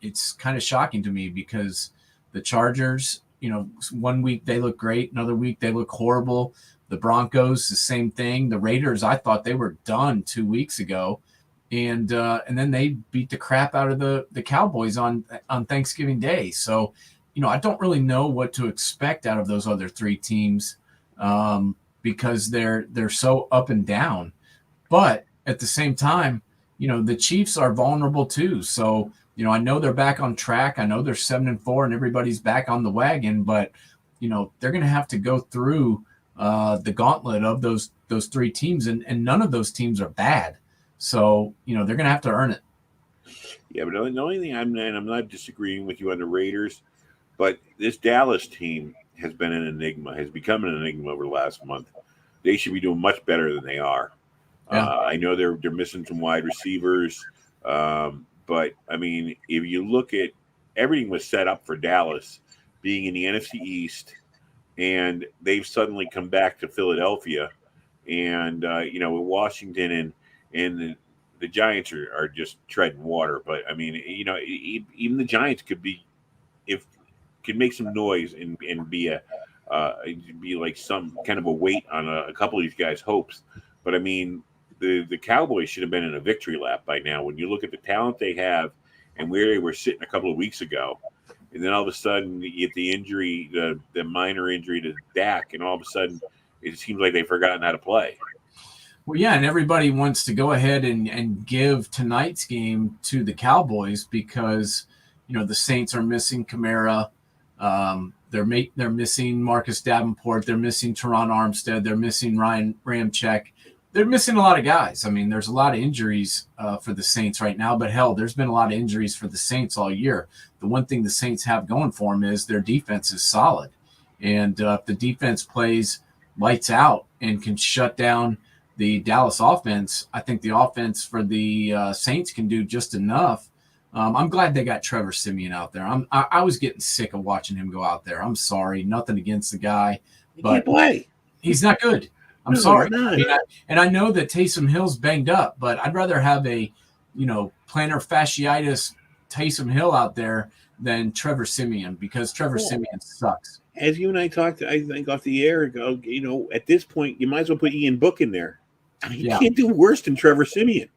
it's kind of shocking to me because the Chargers, one week they look great, another week they look horrible. The Broncos, the same thing. The Raiders, I thought they were done 2 weeks ago, and then they beat the crap out of the Cowboys on Thanksgiving Day. So, I don't really know what to expect out of those other 3 teams because they're so up and down. But at the same time, the Chiefs are vulnerable too. So, I know they're back on track. I know they're 7-4 and everybody's back on the wagon, but they're going to have to go through the gauntlet of those 3 teams, and none of those teams are bad. So, they're going to have to earn it. Yeah, but the only thing I'm not disagreeing with you on the Raiders, but this Dallas team has become an enigma over the last month. They should be doing much better than they are. Yeah. I know they're missing some wide receivers, but I mean, if you look at everything was set up for Dallas being in the NFC East, and they've suddenly come back to Philadelphia, and Washington and the Giants are just treading water. But I mean, even the Giants could make some noise and be like some kind of a weight on a couple of these guys' hopes. But I mean, the Cowboys should have been in a victory lap by now. When you look at the talent they have and where they were sitting a couple of weeks ago, and then all of a sudden you get the injury, the minor injury to Dak, and all of a sudden it seems like they've forgotten how to play. Well, yeah, and everybody wants to go ahead and give tonight's game to the Cowboys because, the Saints are missing Kamara. They're missing Marcus Davenport. They're missing Teron Armstead. They're missing Ryan Ramczyk. They're missing a lot of guys. I mean, there's a lot of injuries for the Saints right now, but hell, there's been a lot of injuries for the Saints all year. The one thing the Saints have going for them is their defense is solid. And if the defense plays lights out and can shut down the Dallas offense, I think the offense for the Saints can do just enough. I'm glad they got Trevor Siemian out there. I was getting sick of watching him go out there. I'm sorry, nothing against the guy, but he's not good. I'm sorry. I know that Taysom Hill's banged up, but I'd rather have a, plantar fasciitis Taysom Hill out there than Trevor Siemian, because Trevor Siemian sucks. As you and I talked, I think off the air ago, at this point, you might as well put Ian Book in there. I mean, you can't do worse than Trevor Siemian,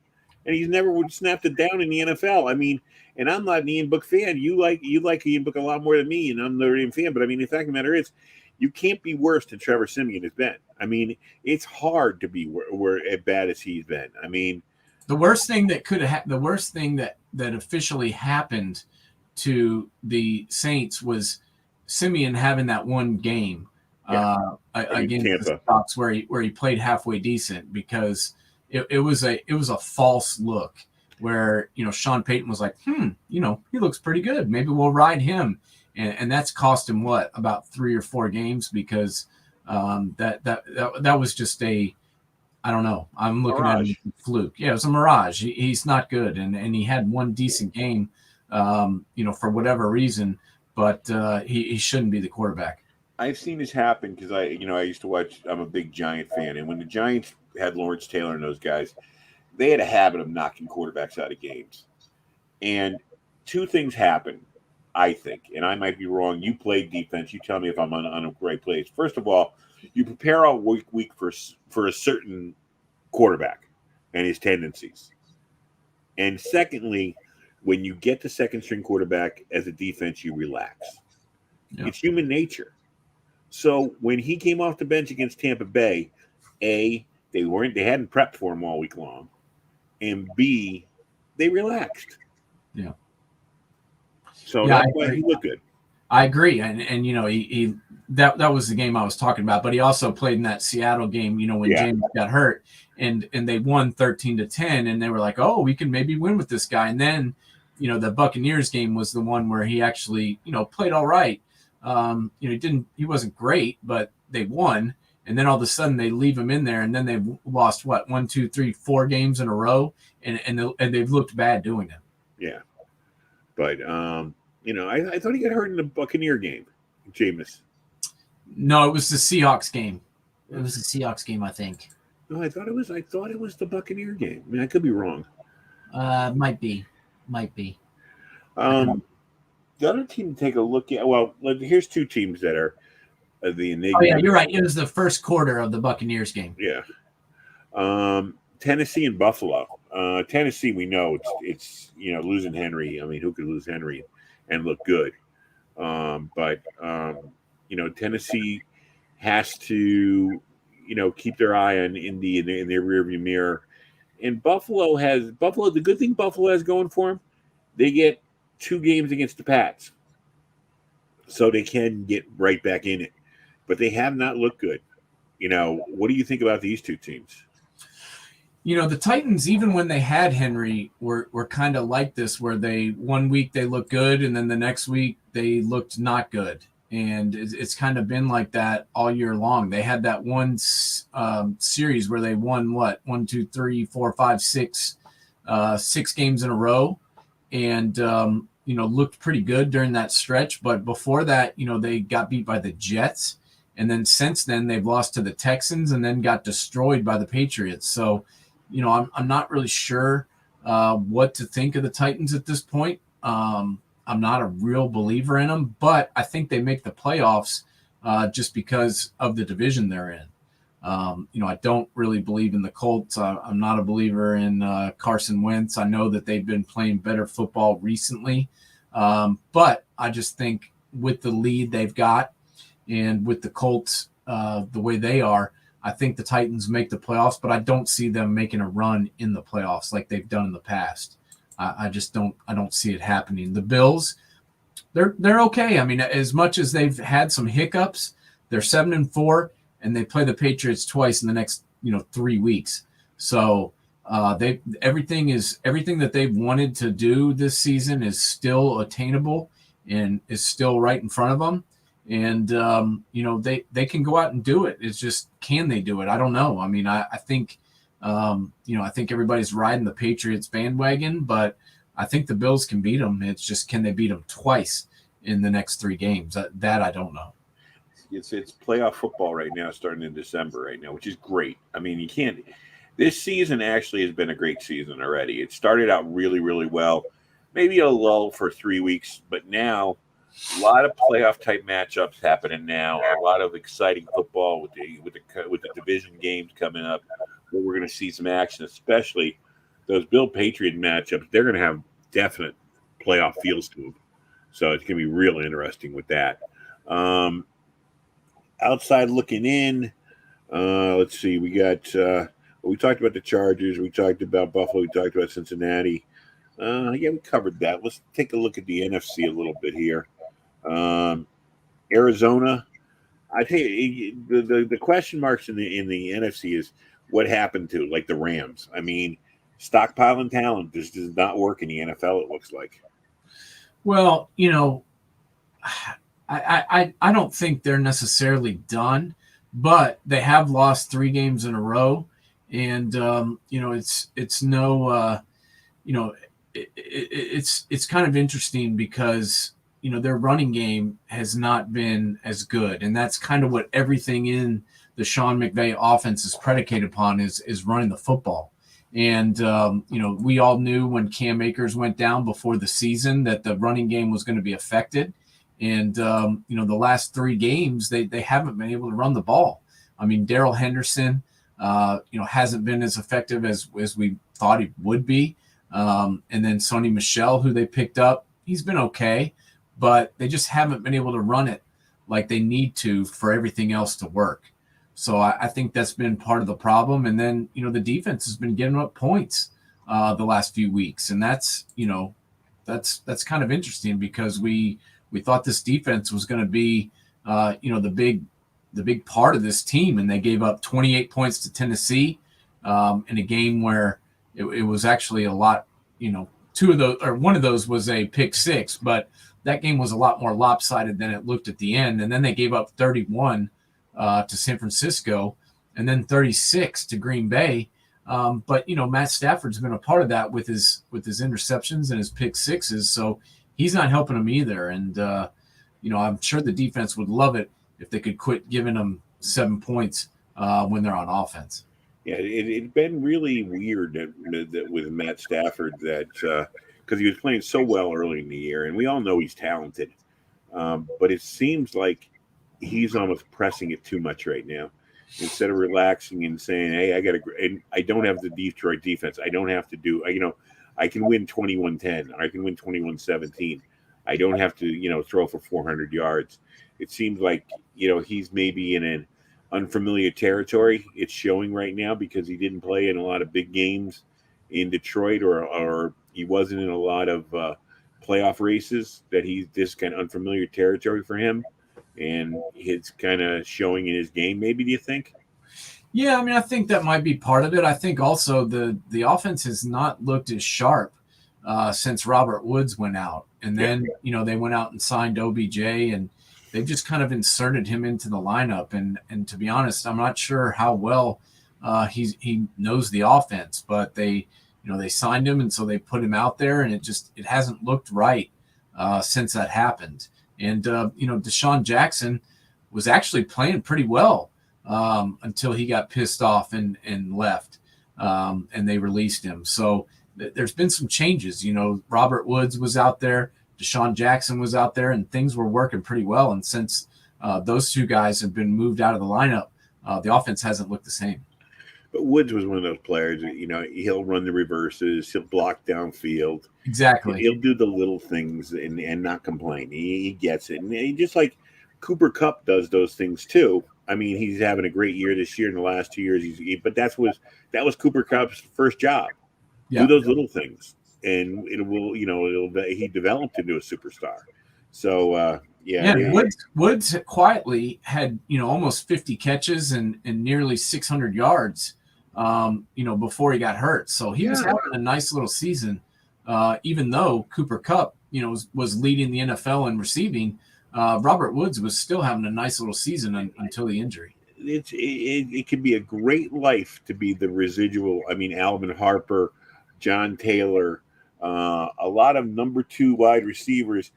and he's never snapped it down in the NFL. I mean, and I'm not an Ian Book fan. You like Ian Book a lot more than me, and I'm not a fan. But I mean, the fact of the matter is, you can't be worse than Trevor Siemian has been. I mean, it's hard to be as bad as he's been. I mean, the worst thing that officially happened to the Saints was Siemian having that one game against the Sox where he played halfway decent, because it was a false look where Sean Payton was like, he looks pretty good. Maybe we'll ride him. And that's cost him about 3 or 4 games, because That was just I don't know. I'm looking at Mirage. it as a fluke. Yeah, it was a mirage. He's not good, and he had one decent game, for whatever reason, but he shouldn't be the quarterback. I've seen this happen because I used to watch. I'm a big Giant fan, and when the Giants had Lawrence Taylor and those guys, they had a habit of knocking quarterbacks out of games. And two things happen, I think, and I might be wrong. You played defense. You tell me if I'm on a right place. First of all, you prepare all week for a certain quarterback and his tendencies. And secondly, when you get the second string quarterback as a defense, you relax. Yeah. It's human nature. So when he came off the bench against Tampa Bay, A, they hadn't prepped for him all week long, and B, they relaxed. Yeah. So that's why he looked good. I agree, and he that was the game I was talking about. But he also played in that Seattle game, when James got hurt, and they won 13-10, and they were like, oh, we can maybe win with this guy. And then, the Buccaneers game was the one where he actually, played all right. He wasn't great, but they won. And then all of a sudden they leave him in there, and then they've lost 1, 2, 3, 4 games in a row, and they've looked bad doing it. Yeah, but I thought he got hurt in the Buccaneer game, Jameis. No, it was the Seahawks game. It was the Seahawks game, I think. No, I thought it was the Buccaneer game. I mean, I could be wrong. Might be. The other team to take a look at. Well, here's two teams that are the enigma. Oh yeah, you're right. It was the first quarter of the Buccaneers game. Yeah. Tennessee and Buffalo. Tennessee, we know it's losing Henry. I mean, who could lose Henry and look good? But Tennessee has to keep their eye on Indy in their rearview mirror. And Buffalo. The good thing Buffalo has going for them, they get 2 games against the Pats, so they can get right back in it. But they have not looked good. What do you think about these two teams? The Titans, even when they had Henry, were kind of like this, where one week they looked good, and then the next week they looked not good. And it's kind of been like that all year long. They had that one series where they won 1, 2, 3, 4, 5, 6 games in a row, and looked pretty good during that stretch. But before that, they got beat by the Jets, and then since then they've lost to the Texans and then got destroyed by the Patriots. So, I'm not really sure what to think of the Titans at this point. I'm not a real believer in them, but I think they make the playoffs just because of the division they're in. I don't really believe in the Colts. I'm not a believer in Carson Wentz. I know that they've been playing better football recently, but I just think with the lead they've got and with the Colts the way they are, I think the Titans make the playoffs, but I don't see them making a run in the playoffs like they've done in the past. I just don't see it happening. The Bills, they're okay. I mean, as much as they've had some hiccups, they're 7-4, and they play the Patriots twice in the next 3 weeks. So everything that they've wanted to do this season is still attainable and is still right in front of them. And they can go out and do it. It's just, can they do it? I don't know. I mean, I think. I think everybody's riding the Patriots bandwagon, but I think the Bills can beat them. It's just, can they beat them twice in the next 3 games? That I don't know. It's playoff football right now, starting in December right now, which is great. I mean, you can't. This season actually has been a great season already. It started out really, really well. Maybe a lull for 3 weeks, but now a lot of playoff type matchups happening now. A lot of exciting football with the division games coming up. Where we're going to see some action, especially those Bill Patriot matchups. They're going to have definite playoff feels to them. So it's going to be real interesting with that. Outside looking in, let's see. We got we talked about the Chargers. We talked about Buffalo. We talked about Cincinnati. We covered that. Let's take a look at the NFC a little bit here. Arizona. I tell you, the question marks in the NFC is, what happened to the Rams? I mean, stockpiling talent just does not work in the NFL, it looks like. Well, I don't think they're necessarily done, but they have lost 3 games in a row, and it's no it's kind of interesting because their running game has not been as good, and that's kind of what everything in the Sean McVay offense is predicated upon is running the football. And we all knew when Cam Akers went down before the season that the running game was going to be affected. And the last 3 games they haven't been able to run the ball. I mean, Darrell Henderson, hasn't been as effective as we thought he would be. And then Sonny Michel, who they picked up, he's been okay, but they just haven't been able to run it like they need to for everything else to work. So I think that's been part of the problem. And then, the defense has been giving up points the last few weeks. And that's kind of interesting because we thought this defense was going to be, the big part of this team. And they gave up 28 points to Tennessee in a game where it was actually a lot, one of those was a pick six, but that game was a lot more lopsided than it looked at the end. And then they gave up 31 to San Francisco, and then 36 to Green Bay. But Matt Stafford's been a part of that with his interceptions and his pick sixes, so he's not helping them either. And I'm sure the defense would love it if they could quit giving them 7 points when they're on offense. Yeah, it'd been really weird that with Matt Stafford because he was playing so well early in the year, and we all know he's talented, but it seems like he's almost pressing it too much right now. Instead of relaxing and saying, "Hey, I don't have the Detroit defense. I don't have to do. I can win 21-10. I can win 21-17. I don't have to, throw for 400 yards." It seems like he's maybe in an unfamiliar territory. It's showing right now because he didn't play in a lot of big games in Detroit, or he wasn't in a lot of playoff races. That he's this kind of unfamiliar territory for him. And it's kind of showing in his game, maybe, do you think? Yeah, I mean, I think that might be part of it. I think also the offense has not looked as sharp since Robert Woods went out. And then, they went out and signed OBJ, and they've just kind of inserted him into the lineup. And to be honest, I'm not sure how well he knows the offense, but they signed him, and so they put him out there, and it hasn't looked right since that happened. And, Deshaun Jackson was actually playing pretty well until he got pissed off and left, and they released him. So there's been some changes. Robert Woods was out there, Deshaun Jackson was out there, and things were working pretty well. And since those two guys have been moved out of the lineup, the offense hasn't looked the same. But Woods was one of those players, he'll run the reverses, he'll block downfield. Exactly. He'll do the little things and not complain. He gets it. And he, just like Cooper Kupp does those things too. I mean, he's having a great year this year. In the last 2 years, but that was Cooper Kupp's first job. Yeah. Do those little things, and he developed into a superstar. So Woods quietly had almost 50 catches and nearly 600 yards. Before he got hurt, so he was having a nice little season. Even though Cooper Kupp, was leading the NFL in receiving, Robert Woods was still having a nice little season until the injury. It could be a great life to be the residual. I mean, Alvin Harper, John Taylor, a lot of number 2 wide receivers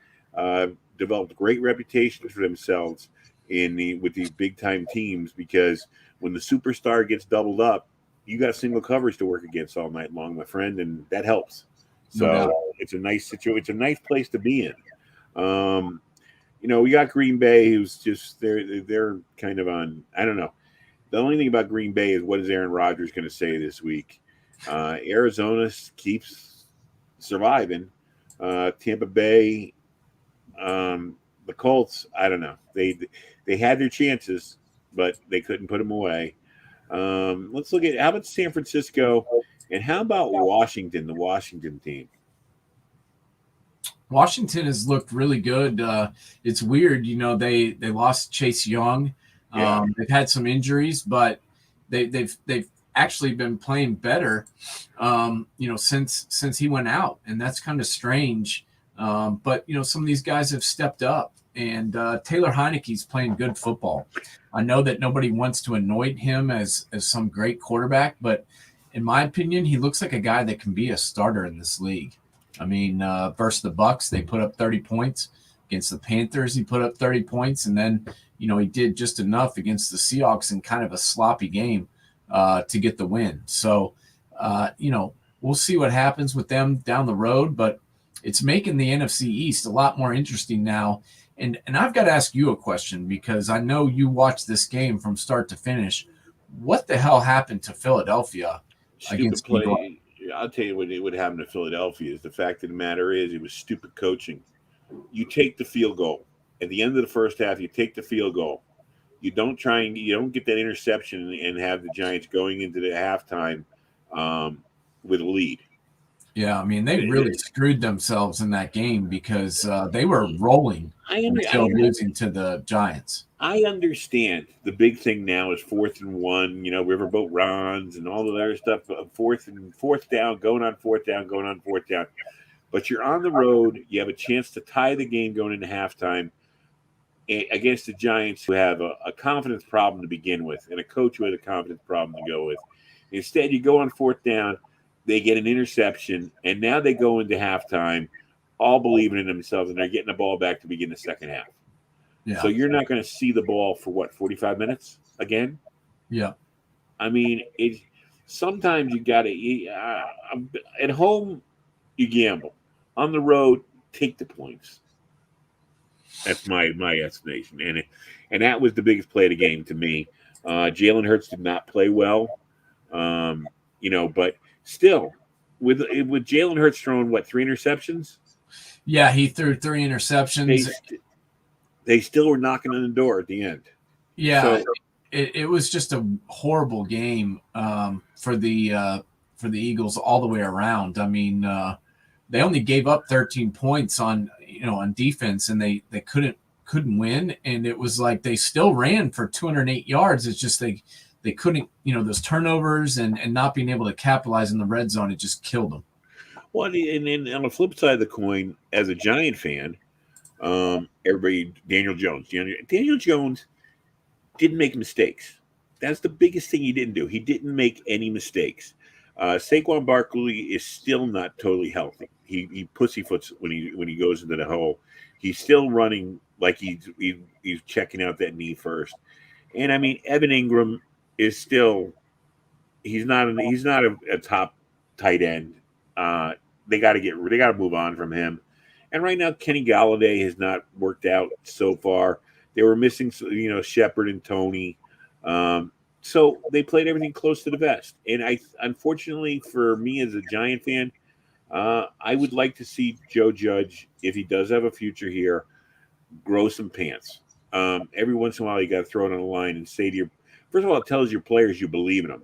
developed great reputations for themselves with these big time teams, because when the superstar gets doubled up, you got single coverage to work against all night long, my friend, and that helps. So it's a nice situation. It's a nice place to be in. We got Green Bay, who's just they're kind of on. I don't know. The only thing about Green Bay is what is Aaron Rodgers going to say this week. Arizona keeps surviving. Tampa Bay, the Colts. I don't know. They had their chances, but they couldn't put them away. Let's look at how about San Francisco, and how about Washington, the Washington team. Washington has looked really good. It's weird, they lost Chase Young. They've had some injuries, but they've actually been playing better, since he went out, and that's kind of strange. But some of these guys have stepped up. and Taylor Heineke's playing good football. I know that nobody wants to anoint him as some great quarterback, but in my opinion, he looks like a guy that can be a starter in this league. I mean, versus the Bucks, they put up 30 points. Against the Panthers, he put up 30 points, and then he did just enough against the Seahawks in kind of a sloppy game to get the win. So, we'll see what happens with them down the road, but it's making the NFC East a lot more interesting now. And I've got to ask you a question because I know you watched this game from start to finish. What the hell happened to Philadelphia Stupid play. I'll tell you what happened to Philadelphia is the fact of the matter is it was stupid coaching. You take the field goal. At the end of the first half, you take the field goal. You don't get that interception and have the Giants going into the halftime with a lead. Yeah, I mean, they really screwed themselves in that game because they were rolling until losing to the Giants. I understand. The big thing now is 4th and 1, riverboat runs and all the other stuff. Fourth down, going on fourth down. But you're on the road. You have a chance to tie the game going into halftime against the Giants, who have a confidence problem to begin with and a coach who has a confidence problem to go with. Instead, you go on 4th down. They get an interception, and now they go into halftime all believing in themselves, and they're getting the ball back to begin the second half. Yeah. So you're not going to see the ball for 45 minutes again? Yeah. I mean, sometimes you got to at home you gamble. On the road, take the points. That's my estimation, and that was the biggest play of the game to me. Jalen Hurts did not play well, but still, with Jalen Hurts throwing 3 interceptions? Yeah, he threw 3 interceptions. They still were knocking on the door at the end. Yeah, so, it was just a horrible game for the Eagles all the way around. I mean, they only gave up 13 points on defense, and they couldn't win. And it was like they still ran for 208 yards. It's just they couldn't, those turnovers and not being able to capitalize in the red zone, it just killed them. Well, and on the flip side of the coin, as a Giant fan, Daniel Jones didn't make mistakes. That's the biggest thing he didn't do. He didn't make any mistakes. Saquon Barkley is still not totally healthy. He pussyfoots when he goes into the hole. He's still running like he's checking out that knee first. And I mean, Evan Ingram is still he's not a top tight end. They got to move on from him. And right now, Kenny Galladay has not worked out so far. They were missing, Shepard and Tony. So they played everything close to the vest. And unfortunately for me as a Giant fan, I would like to see Joe Judge, if he does have a future here, grow some pants. Every once in a while, you got to throw it on the line and say to first of all, it tells your players you believe in them.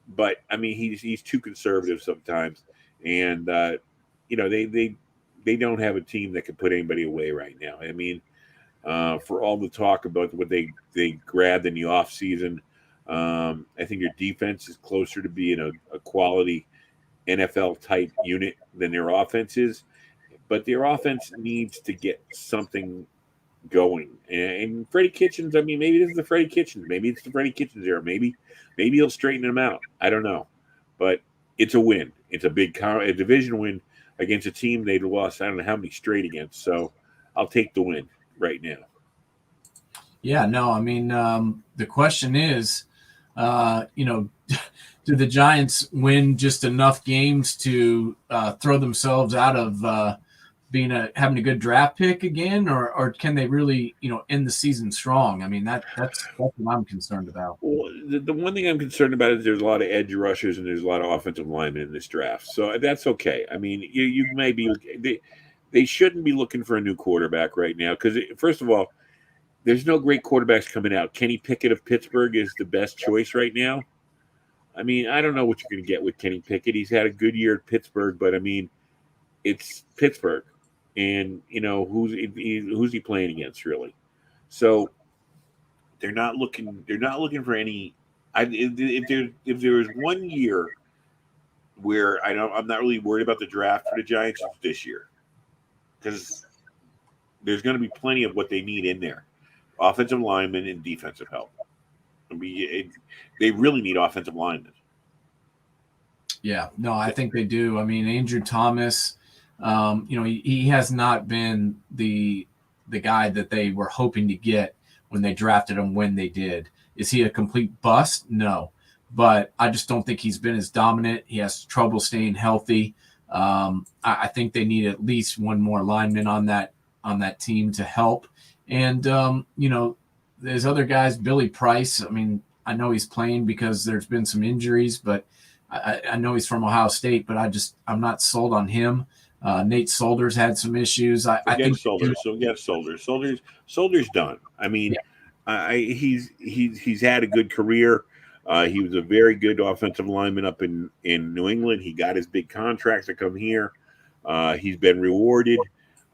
But I mean, he's too conservative sometimes, and they don't have a team that can put anybody away right now. I mean, for all the talk about what they grabbed in the offseason, I think their defense is closer to being a quality NFL type unit than their offense is, but their offense needs to get something going. And Freddie Kitchens, I mean, maybe this is the Freddie Kitchens. Maybe it's the Freddie Kitchens era. Maybe he'll straighten them out. I don't know. But it's a win. It's a division win against a team they'd lost I don't know how many straight against. So I'll take the win right now. Yeah, no, I mean, the question is, do the Giants win just enough games to throw themselves out of having a good draft pick again, or can they really, end the season strong? I mean, that's what I'm concerned about. Well, the one thing I'm concerned about is there's a lot of edge rushers and there's a lot of offensive linemen in this draft. So that's okay. I mean, you may be they shouldn't be looking for a new quarterback right now because, first of all, there's no great quarterbacks coming out. Kenny Pickett of Pittsburgh is the best choice right now. I mean, I don't know what you're going to get with Kenny Pickett. He's had a good year at Pittsburgh, but I mean, it's Pittsburgh. And who's he playing against really? So they're not looking for any. If there's 1 year where I'm not really worried about the draft for the Giants, it's this year because there's going to be plenty of what they need in there: offensive linemen and defensive help. I mean, they really need offensive linemen. Yeah, no, I think they do. I mean, Andrew Thomas, he has not been the guy that they were hoping to get when they drafted him when they did. Is he a complete bust? No, but I just don't think he's been as dominant. He has trouble staying healthy. I think they need at least one more lineman on that team to help. And there's other guys, Billy Price. I mean, I know he's playing because there's been some injuries, but I know he's from Ohio State, but I'm not sold on him. Nate Solder's had some issues. I think Solder's done. I mean, yeah. He's had a good career. He was a very good offensive lineman up in New England. He got his big contracts to come here. He's been rewarded.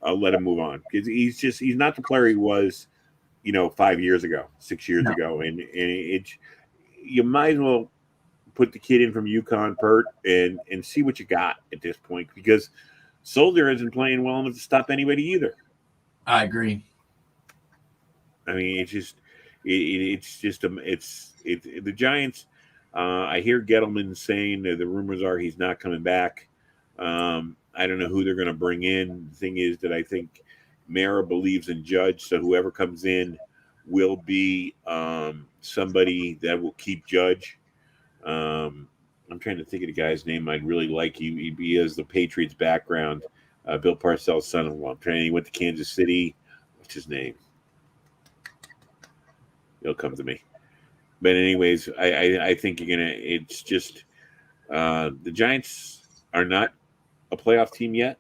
Let him move on because he's not the player he was, 5 years ago, 6 years ago, and you might as well put the kid in from UConn, Pert, and see what you got at this point because Soldier isn't playing well enough to stop anybody either. I agree. I mean, the Giants. I hear Gettleman saying that the rumors are he's not coming back. I don't know who they're going to bring in. The thing is that I think Mara believes in Judge, so whoever comes in will be somebody that will keep Judge. I'm trying to think of the guy's name I'd really like. He has the Patriots background. Bill Parcells' son-in-law. He went to Kansas City. What's his name? He'll come to me. But anyways, I think it's just the Giants are not a playoff team yet.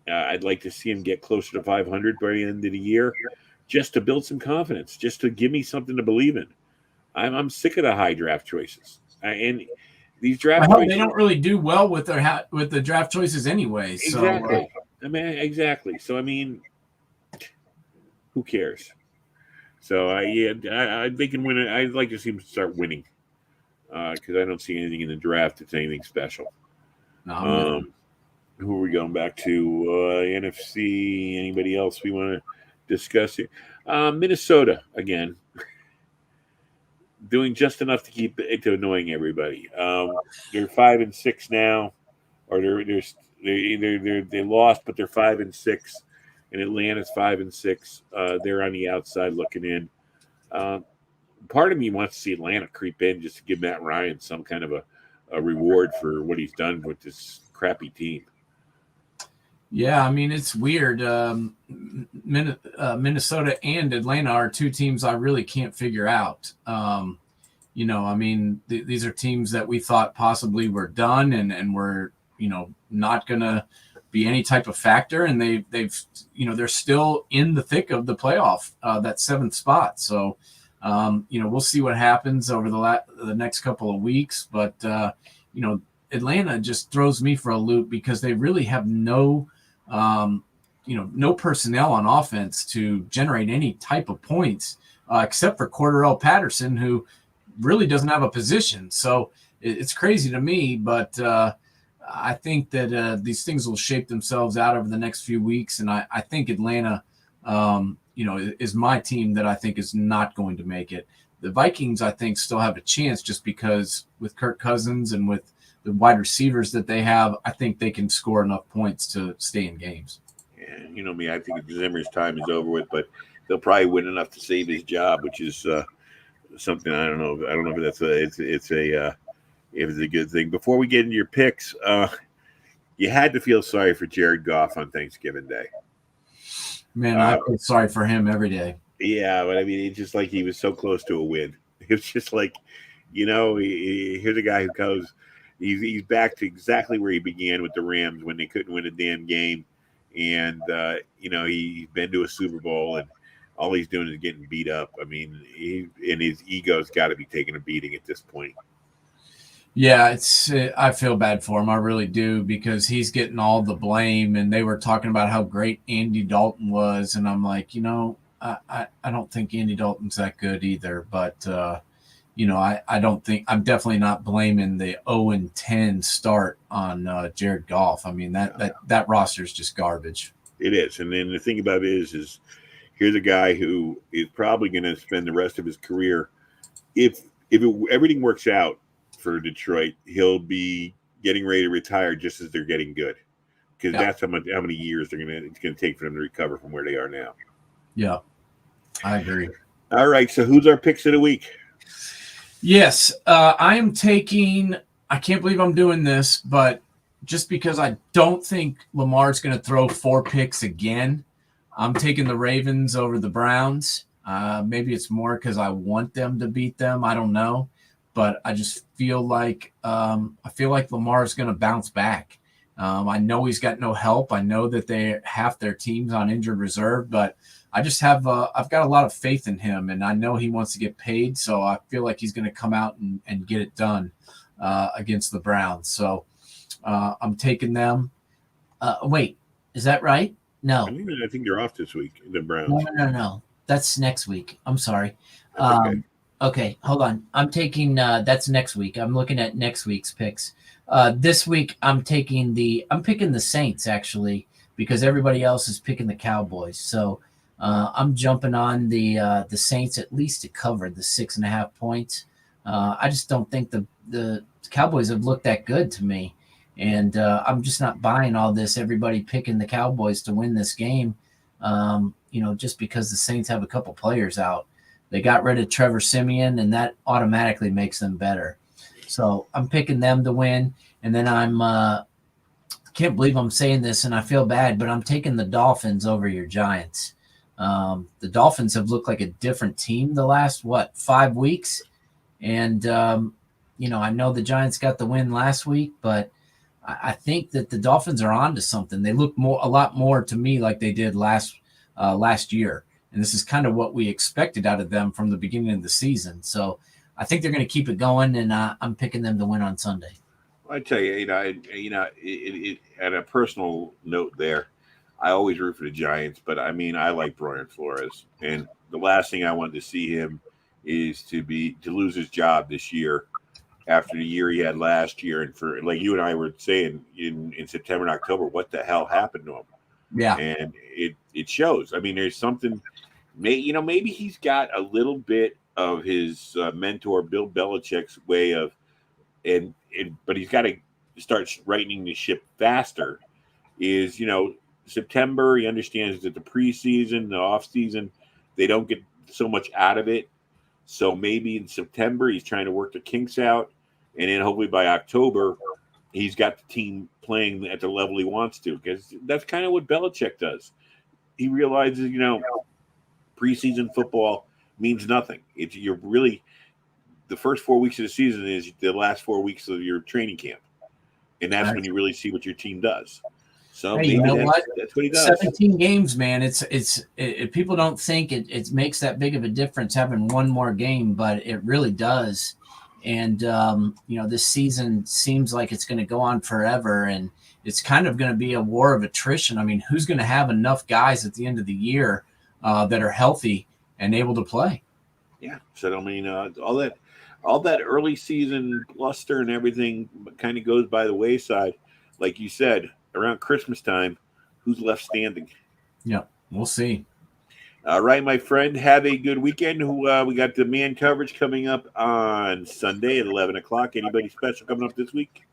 I'd like to see them get closer to 500 by the end of the year just to build some confidence, just to give me something to believe in. I'm sick of the high draft choices. And these draft choices, they don't really do well with the draft choices anyway. Exactly. Exactly. So, who cares? So, they can win it. I'd like to see them start winning because I don't see anything in the draft that's anything special. No, who are we going back to? NFC? Anybody else we want to discuss here? Minnesota, again. Doing just enough to keep it to annoying everybody. They're 5-6 now, or they lost, but they're 5-6, and Atlanta's 5-6. They're on the outside looking in. Part of me wants to see Atlanta creep in just to give Matt Ryan some kind of a reward for what he's done with this crappy team. Yeah, I mean, it's weird. Minnesota and Atlanta are two teams I really can't figure out. These are teams that we thought possibly were done and were, not going to be any type of factor. And they've they're still in the thick of the playoff, that 7th spot. So, we'll see what happens over the next couple of weeks. But, Atlanta just throws me for a loop because they really have no personnel on offense to generate any type of points except for Cordarrelle Patterson, who really doesn't have a position. So it's crazy to me, but I think that these things will shape themselves out over the next few weeks. And I think Atlanta, is my team that I think is not going to make it. The Vikings, I think, still have a chance just because with Kirk Cousins and with the wide receivers that they have, I think they can score enough points to stay in games. Yeah, you know me, I think Zimmer's time is over with, but they'll probably win enough to save his job, which is something I don't know. I don't know if that's it's a good thing. Before we get into your picks, you had to feel sorry for Jared Goff on Thanksgiving Day. Man, I feel sorry for him every day. Yeah, but it's just like he was so close to a win. It was just like, here's a guy who goes. He's back to exactly where he began with the Rams when they couldn't win a damn game. And, he's been to a Super Bowl and all he's doing is getting beat up. I mean, his ego's got to be taking a beating at this point. Yeah, I feel bad for him. I really do because he's getting all the blame and they were talking about how great Andy Dalton was. And I'm like, I don't think Andy Dalton's that good either. But, I don't think I'm definitely not blaming the 0-10 start on Jared Goff. I mean, that roster is just garbage. It is. And then the thing about it is here's a guy who is probably going to spend the rest of his career, everything works out for Detroit, he'll be getting ready to retire just as they're getting good, because that's how many years it's going to take for them to recover from where they are now. Yeah, I agree. All right, so who's our picks of the week? Yes, I am taking. I can't believe I'm doing this, but just because I don't think Lamar's going to throw 4 picks again, I'm taking the Ravens over the Browns. Maybe it's more because I want them to beat them. I don't know, but I just feel like Lamar's going to bounce back. I know he's got no help. I know that half their team's on injured reserve, but I just have I've got a lot of faith in him, and I know he wants to get paid, so I feel like he's going to come out and get it done against the Browns. So I'm taking them. Wait, is that right? No. I think they're off this week, the Browns. No. That's next week. I'm sorry. Okay. Okay, hold on. I'm taking that's next week. I'm looking at next week's picks. This week I'm picking the Saints, actually, because everybody else is picking the Cowboys. So I'm jumping on the Saints at least to cover the 6.5 points. I just don't think the Cowboys have looked that good to me. And I'm just not buying all this, everybody picking the Cowboys to win this game, just because the Saints have a couple players out. They got rid of Trevor Siemian, and that automatically makes them better. So I'm picking them to win. And then can't believe I'm saying this, and I feel bad, but I'm taking the Dolphins over your Giants. The Dolphins have looked like a different team the last, 5 weeks? And, I know the Giants got the win last week, but I think that the Dolphins are on to something. They look a lot more to me like they did last year. And this is kind of what we expected out of them from the beginning of the season. So I think they're going to keep it going, and I'm picking them to win on Sunday. I tell you, at a personal note there, I always root for the Giants, but I like Brian Flores, and the last thing I want to see him is to lose his job this year after the year he had last year. And for, like you and I were saying in September and October, what the hell happened to him? Yeah. And it shows. There's something, maybe he's got a little bit of his mentor, Bill Belichick's way of, but he's got to start rightening the ship faster. Is, September, he understands that the preseason, the off season, they don't get so much out of it. So maybe in September, he's trying to work the kinks out. And then hopefully by October, he's got the team playing at the level he wants to. Because that's kind of what Belichick does. He realizes, preseason football means nothing. You're really, the first 4 weeks of the season is the last 4 weeks of your training camp. And that's when you really see what your team does. So hey, what? That's what he does. 17 games, man. It's people don't think it makes that big of a difference having one more game, but it really does. And this season seems like it's going to go on forever, and it's kind of going to be a war of attrition. Who's going to have enough guys at the end of the year that are healthy and able to play? Yeah. So all that early season bluster and everything kind of goes by the wayside, like you said. Around Christmas time, who's left standing? Yeah, we'll see. All right, my friend, have a good weekend. We got the man coverage coming up on Sunday at 11 o'clock. Anybody special coming up this week?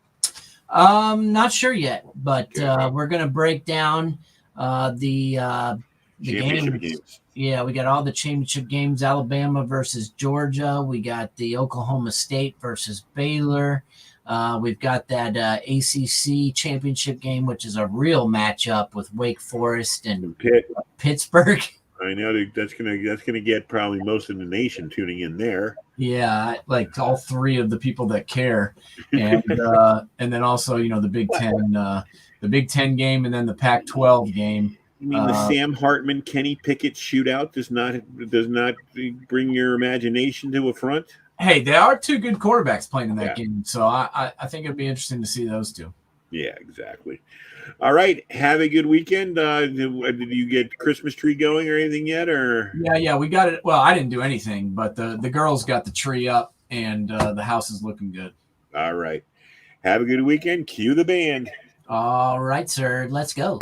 Not sure yet, but we're going to break down the games. Yeah, we got all the championship games, Alabama versus Georgia. We got the Oklahoma State versus Baylor. We've got that ACC championship game, which is a real matchup with Wake Forest and Pittsburgh. I know that's gonna get probably most of the nation tuning in there. Yeah, like all 3 of the people that care, and then also the Big Ten game, and then the Pac-12 game. You mean the Sam Hartman, Kenny Pickett shootout does not bring your imagination to a front? Hey, there are 2 good quarterbacks playing in that game, so I think it'd be interesting to see those 2. Yeah, exactly. All right, have a good weekend. Did you get Christmas tree going or anything yet? Or yeah, we got it. Well, I didn't do anything, but the girls got the tree up, and the house is looking good. All right, have a good weekend. Cue the band. All right, sir. Let's go.